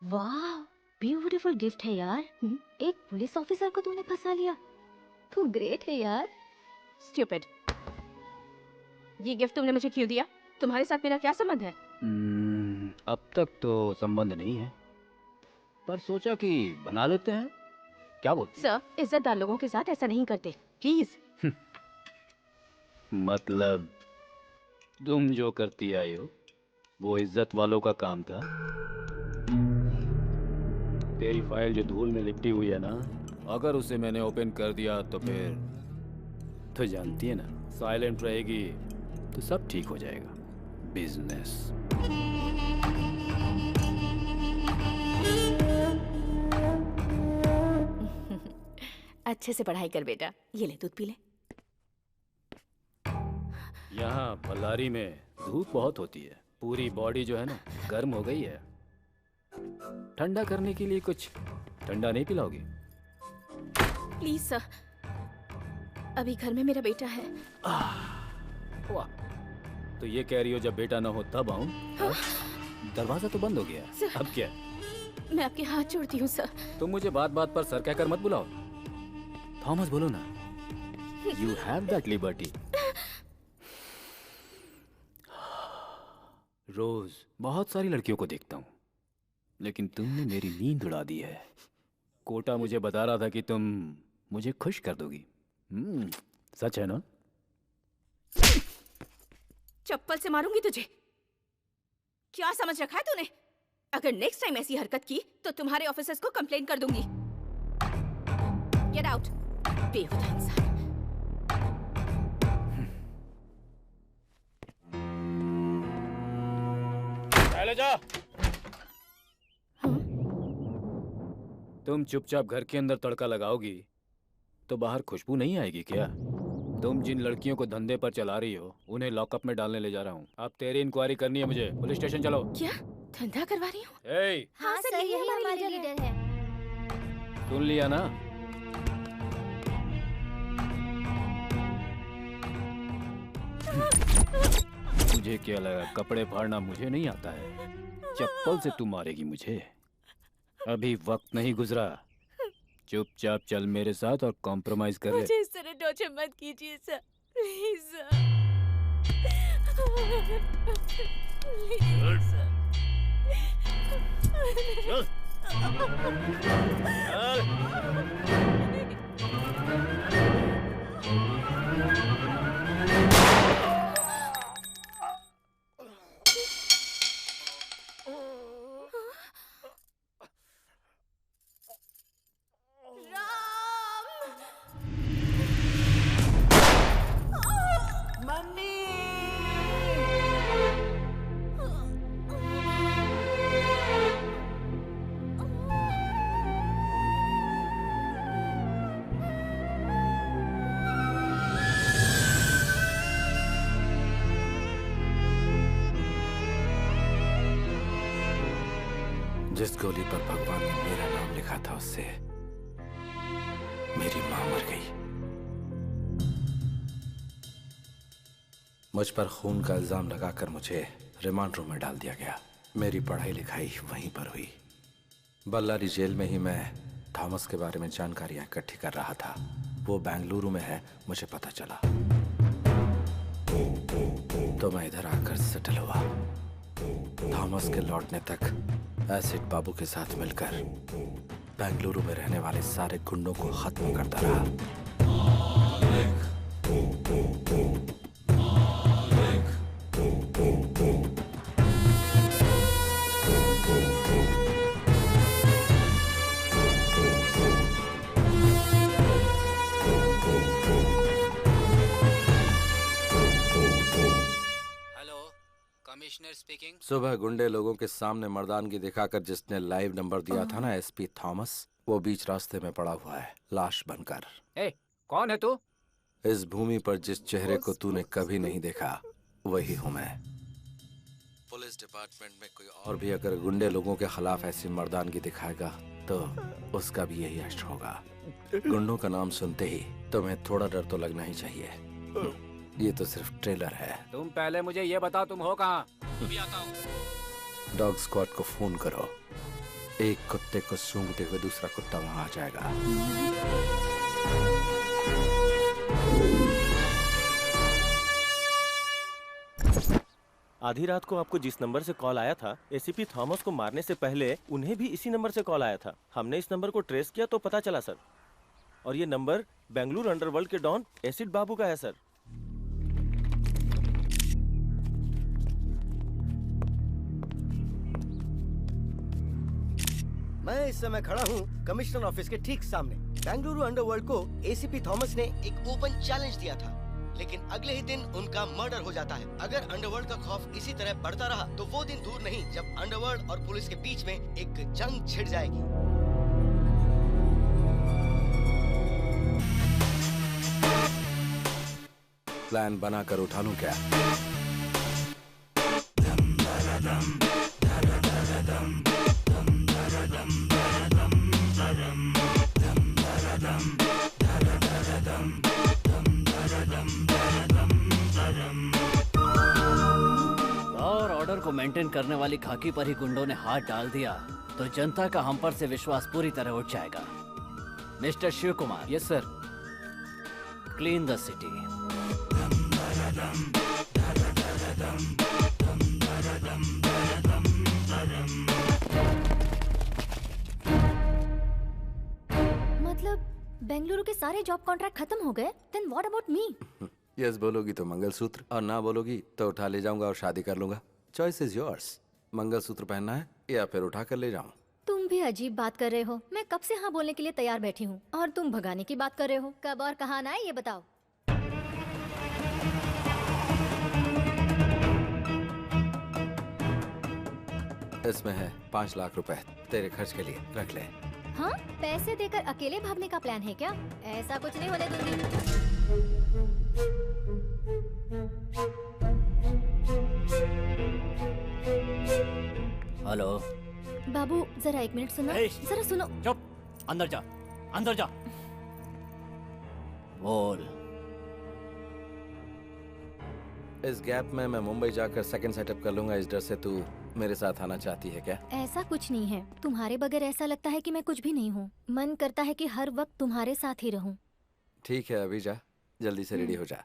वाह, ब्यूटीफुल गिफ्ट है यार। एक पुलिस ऑफिसर को तूने फंसा लिया। तू ग्रेट है यार। स्टूपिड। ये गिफ्ट तुमने मुझे क्यों दिया? तुम्हारे साथ मेरा क्या संबंध है? अब तक तो संबंध नहीं है, पर सोचा कि बना लेते हैं। क्या बोलते? सर, इज्जतदार लोगों के साथ ऐसा नहीं करते, प्लीज। मतलब तुम जो करती आई हो वो इज्जत वालों का काम था। तेरी फाइल जो धूल में लिपटी हुई है ना, अगर उसे मैंने ओपन कर दिया तो फिर तो जानती है ना, साइलेंट रहेगी तो सब ठीक हो जाएगा। बिजनेस। अच्छे से पढ़ाई कर बेटा। ये ले, दूध पी ले। यहाँ बल्लारी में धूप बहुत होती है, पूरी बॉडी जो है ना गर्म हो गई है। ठंडा करने के लिए कुछ ठंडा नहीं पिलाओगी? प्लीज सर, अभी घर में मेरा बेटा है। वाह, तो ये कह रही हो जब बेटा ना हो तब आऊं? दरवाजा तो बंद हो गया, अब क्या? मैं आपके हाथ जोड़ती हूँ सर। तुम मुझे बात बात पर सर कहकर मत बुलाओ। थॉमस बोलो ना। You have that liberty. रोज बहुत सारी लड़कियों को देखता हूँ, लेकिन तुमने मेरी नींद उड़ा दी है। कोटा मुझे बता रहा था कि तुम मुझे खुश कर दोगी। सच है ना? चप्पल से मारूंगी तुझे। क्या समझ रखा है तूने? अगर नेक्स्ट टाइम ऐसी हरकत की तो तुम्हारे ऑफिसर्स को कंप्लेन कर दूंगी। गेट आउट, बेहुदा इंसान। चले जा। तुम चुपचाप घर के अंदर तड़का लगाओगी तो बाहर खुशबू नहीं आएगी क्या? तुम जिन लड़कियों को धंधे पर चला रही हो उन्हें लॉकअप में डालने ले जा रहा हूँ। अब तेरी इंक्वायरी करनी है मुझे। पुलिस स्टेशन चलो। क्या धंधा करवा रही हूँ? हाँ सर, यही हमारे लीडर है। सुन लिया ना? मुझे क्या लगा कपड़े फाड़ना मुझे नहीं आता है? चप्पल से तू मारेगी मुझे? अभी वक्त नहीं गुजरा। चुपचाप चल मेरे साथ और कॉम्प्रोमाइज कर ले। मुझे इस तरह टॉर्चर मत कीजिए sir, please sir. Please sir. जिस गोली पर भगवान ने मेरा नाम लिखा था उससे मेरी मां मर गई। मुझ पर खून का इल्जाम लगाकर मुझे रिमांड रूम में डाल दिया गया। मेरी पढ़ाई लिखाई वहीं पर हुई। बल्लारी जेल में ही मैं थॉमस के बारे में जानकारियां इकट्ठी कर रहा था। वो बेंगलुरु में है, मुझे पता चला तो मैं इधर आकर सेटल हुआ। थॉमस के लौटने तक एसिड बाबू के साथ मिलकर बेंगलुरु में रहने वाले सारे गुंडों को खत्म करता रहा। Commissioner speaking. सुबह गुंडे लोगों के सामने मर्दानगी दिखाकर जिसने लाइव नंबर दिया था ना एसपी थॉमस, वो बीच रास्ते में पड़ा हुआ है, लाश बनकर। ए, कौन है तू? इस भूमि पर जिस चेहरे को तूने कभी नहीं देखा वही हूं मैं। पुलिस डिपार्टमेंट में कोई और भी अगर गुंडे लोगों के खिलाफ ऐसी मर्दानगी दिखाएगा तो उसका भी यही अश्र होगा। गुंडों का नाम सुनते ही तुम्हें थोड़ा डर तो लगना ही चाहिए। ये तो सिर्फ ट्रेलर है। तुम पहले मुझे ये बताओ तुम हो कहाँ? अभी आता हूँ। डॉग स्क्वाड को फोन करो। एक कुत्ते को सूंघते हुए दूसरा कुत्ता वहां आ जाएगा। आधी रात को आपको जिस नंबर से कॉल आया था, एसीपी थॉमस को मारने से पहले उन्हें भी इसी नंबर से कॉल आया था। हमने इस नंबर को ट्रेस किया तो पता चला सर। और ये नंबर बेंगलुरु अंडरवर्ल्ड के डॉन एसिड बाबू का है सर। मैं इस समय खड़ा हूँ कमिश्नर ऑफिस के ठीक सामने। बेंगलुरु अंडरवर्ल्ड को एसीपी थॉमस ने एक ओपन चैलेंज दिया था, लेकिन अगले ही दिन उनका मर्डर हो जाता है। अगर अंडरवर्ल्ड का खौफ इसी तरह बढ़ता रहा तो वो दिन दूर नहीं जब अंडरवर्ल्ड और पुलिस के बीच में एक जंग छिड़ जाएगी। प्लान बनाकर उठा लूं क्या? और ऑर्डर को मेंटेन करने वाली खाकी पर ही गुंडों ने हाथ डाल दिया तो जनता का हम पर से विश्वास पूरी तरह उठ जाएगा। Mister Shiv Kumar. Yes sir. Clean the city. मतलब बेंगलुरु के सारे जॉब कॉन्ट्रैक्ट खत्म हो गए? Then what about me? Yes बोलोगी तो मंगलसूत्र, और ना बोलोगी तो उठा ले जाऊंगा और शादी कर लूंगा। Choice is yours. मंगलसूत्र पहनना है या फिर उठा कर ले जाऊं? तुम भी अजीब बात कर रहे हो। मैं कब से हाँ बोलने के लिए तैयार बैठी हूँ और तुम भगाने की बात कर रहे हो। कब और कहाँ आना है ये बताओ। इसमें है 5 लाख रुपए तेरे खर्च के लिए, रख ले। हाँ, पैसे देकर अकेले भागने का प्लान है क्या? ऐसा कुछ नहीं होने दूंगी। हेलो बाबू, जरा 1 मिनट सुनो। जरा सुनो। चुप, अंदर जा, अंदर जा। बोल। इस गैप में मैं मुंबई जाकर सेकंड सेटअप कर लूंगा। इस डर से तू मेरे साथ आना चाहती है क्या? ऐसा कुछ नहीं है। तुम्हारे बगैर ऐसा लगता है कि मैं कुछ भी नहीं हूँ। मन करता है कि हर वक्त तुम्हारे साथ ही रहूं। ठीक है, अभी जा, जल्दी से रेडी हो जा।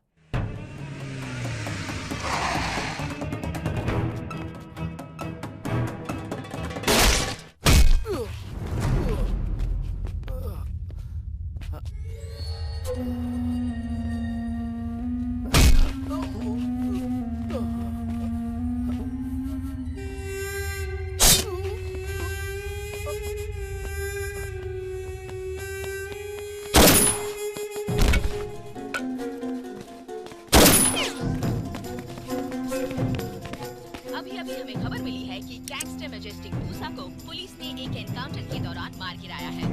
अभी हमें खबर मिली है कि गैंगस्टर मैजेस्टिक मूसा को पुलिस ने एक एनकाउंटर के दौरान मार गिराया है।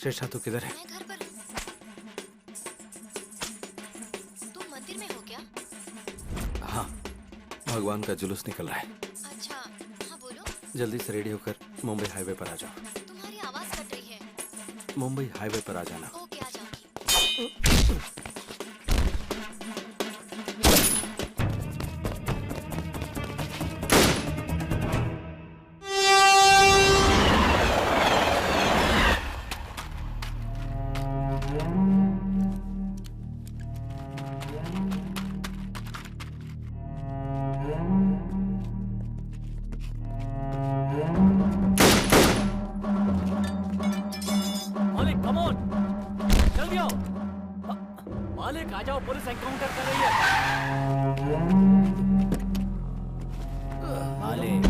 शेषा तू किधर है? मैं घर पर हूँ। तुम मंदिर में हो क्या? हाँ, भगवान का जुलूस निकल रहा है। अच्छा, हाँ बोलो। जल्दी से रेडी होकर मुंबई हाईवे पर आ जाओ। तुम्हारी आवाज कट रही है। मुंबई हाईवे पर आ जाना। ओके, आ जाऊंगी। मालिक कम ऑन, जल्दी आओ। मालिक आ जाओ, पुलिस एनकाउंटर कर रही है। मालिक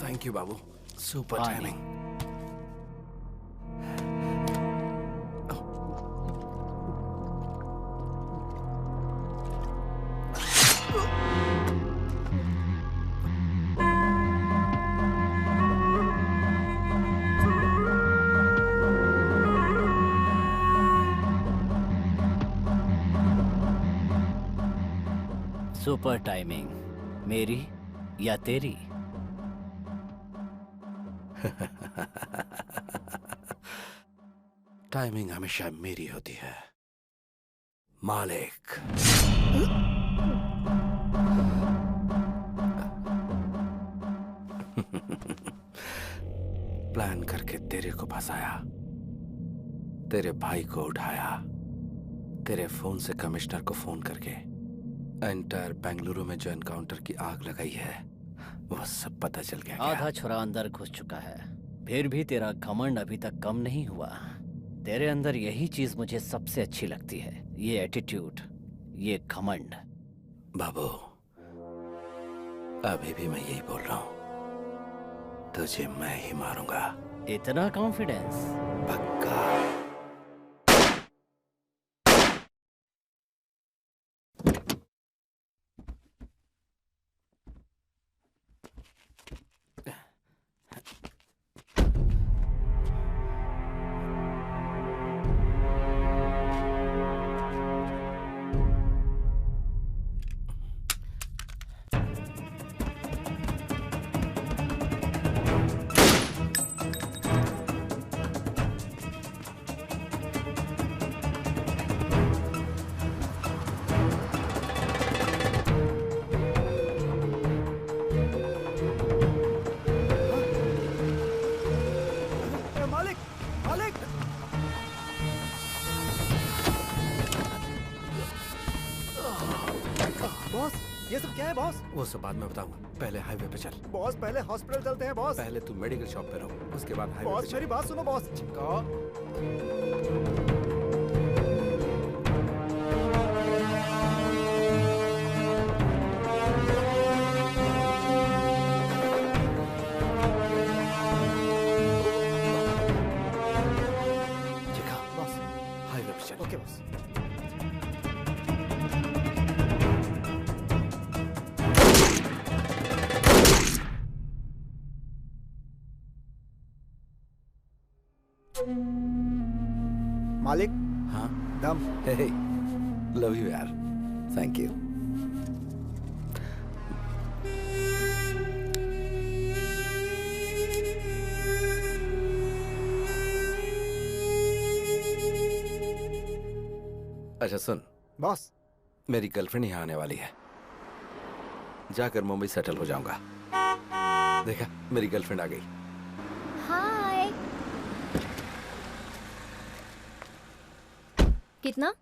thank you Babu, super timing. Super timing, मेरी या तेरी? टाइमिंग हमेशा मेरी होती है मालिक। प्लान करके तेरे को फंसाया, तेरे भाई को उठाया, तेरे फोन से कमिश्नर को फोन करके एंटायर बेंगलुरु में जो एनकाउंटर की आग लगाई है वो सब पता चल गया। आधा छुरा अंदर घुस चुका है, फिर भी तेरा घमंड अभी तक कम नहीं हुआ। तेरे अंदर यही चीज मुझे सबसे अच्छी लगती है, ये एटीट्यूड, ये घमंड। बाबू, अभी भी मैं यही बोल रहा हूँ, तुझे मैं ही मारूंगा। इतना कॉन्फिडेंस? पक्का। बॉस, ये सब क्या है बॉस? वो सब बाद में बताऊंगा, पहले हाईवे पे चल। बॉस पहले हॉस्पिटल चलते हैं बॉस। पहले तू मेडिकल शॉप पे रहो, उसके बाद हाईवे पे बॉस चल। मेरी बात सुनो बॉस। बॉस, हाईवे पे चल। Okay boss. मालिक। हाँ दम। हे, लव यू यार, थैंक यू। अच्छा सुन बॉस, मेरी गर्लफ्रेंड यहाँ आने वाली है, जाकर मुंबई सेटल हो जाऊंगा। देखा, मेरी गर्लफ्रेंड आ गई। हाय। कितना?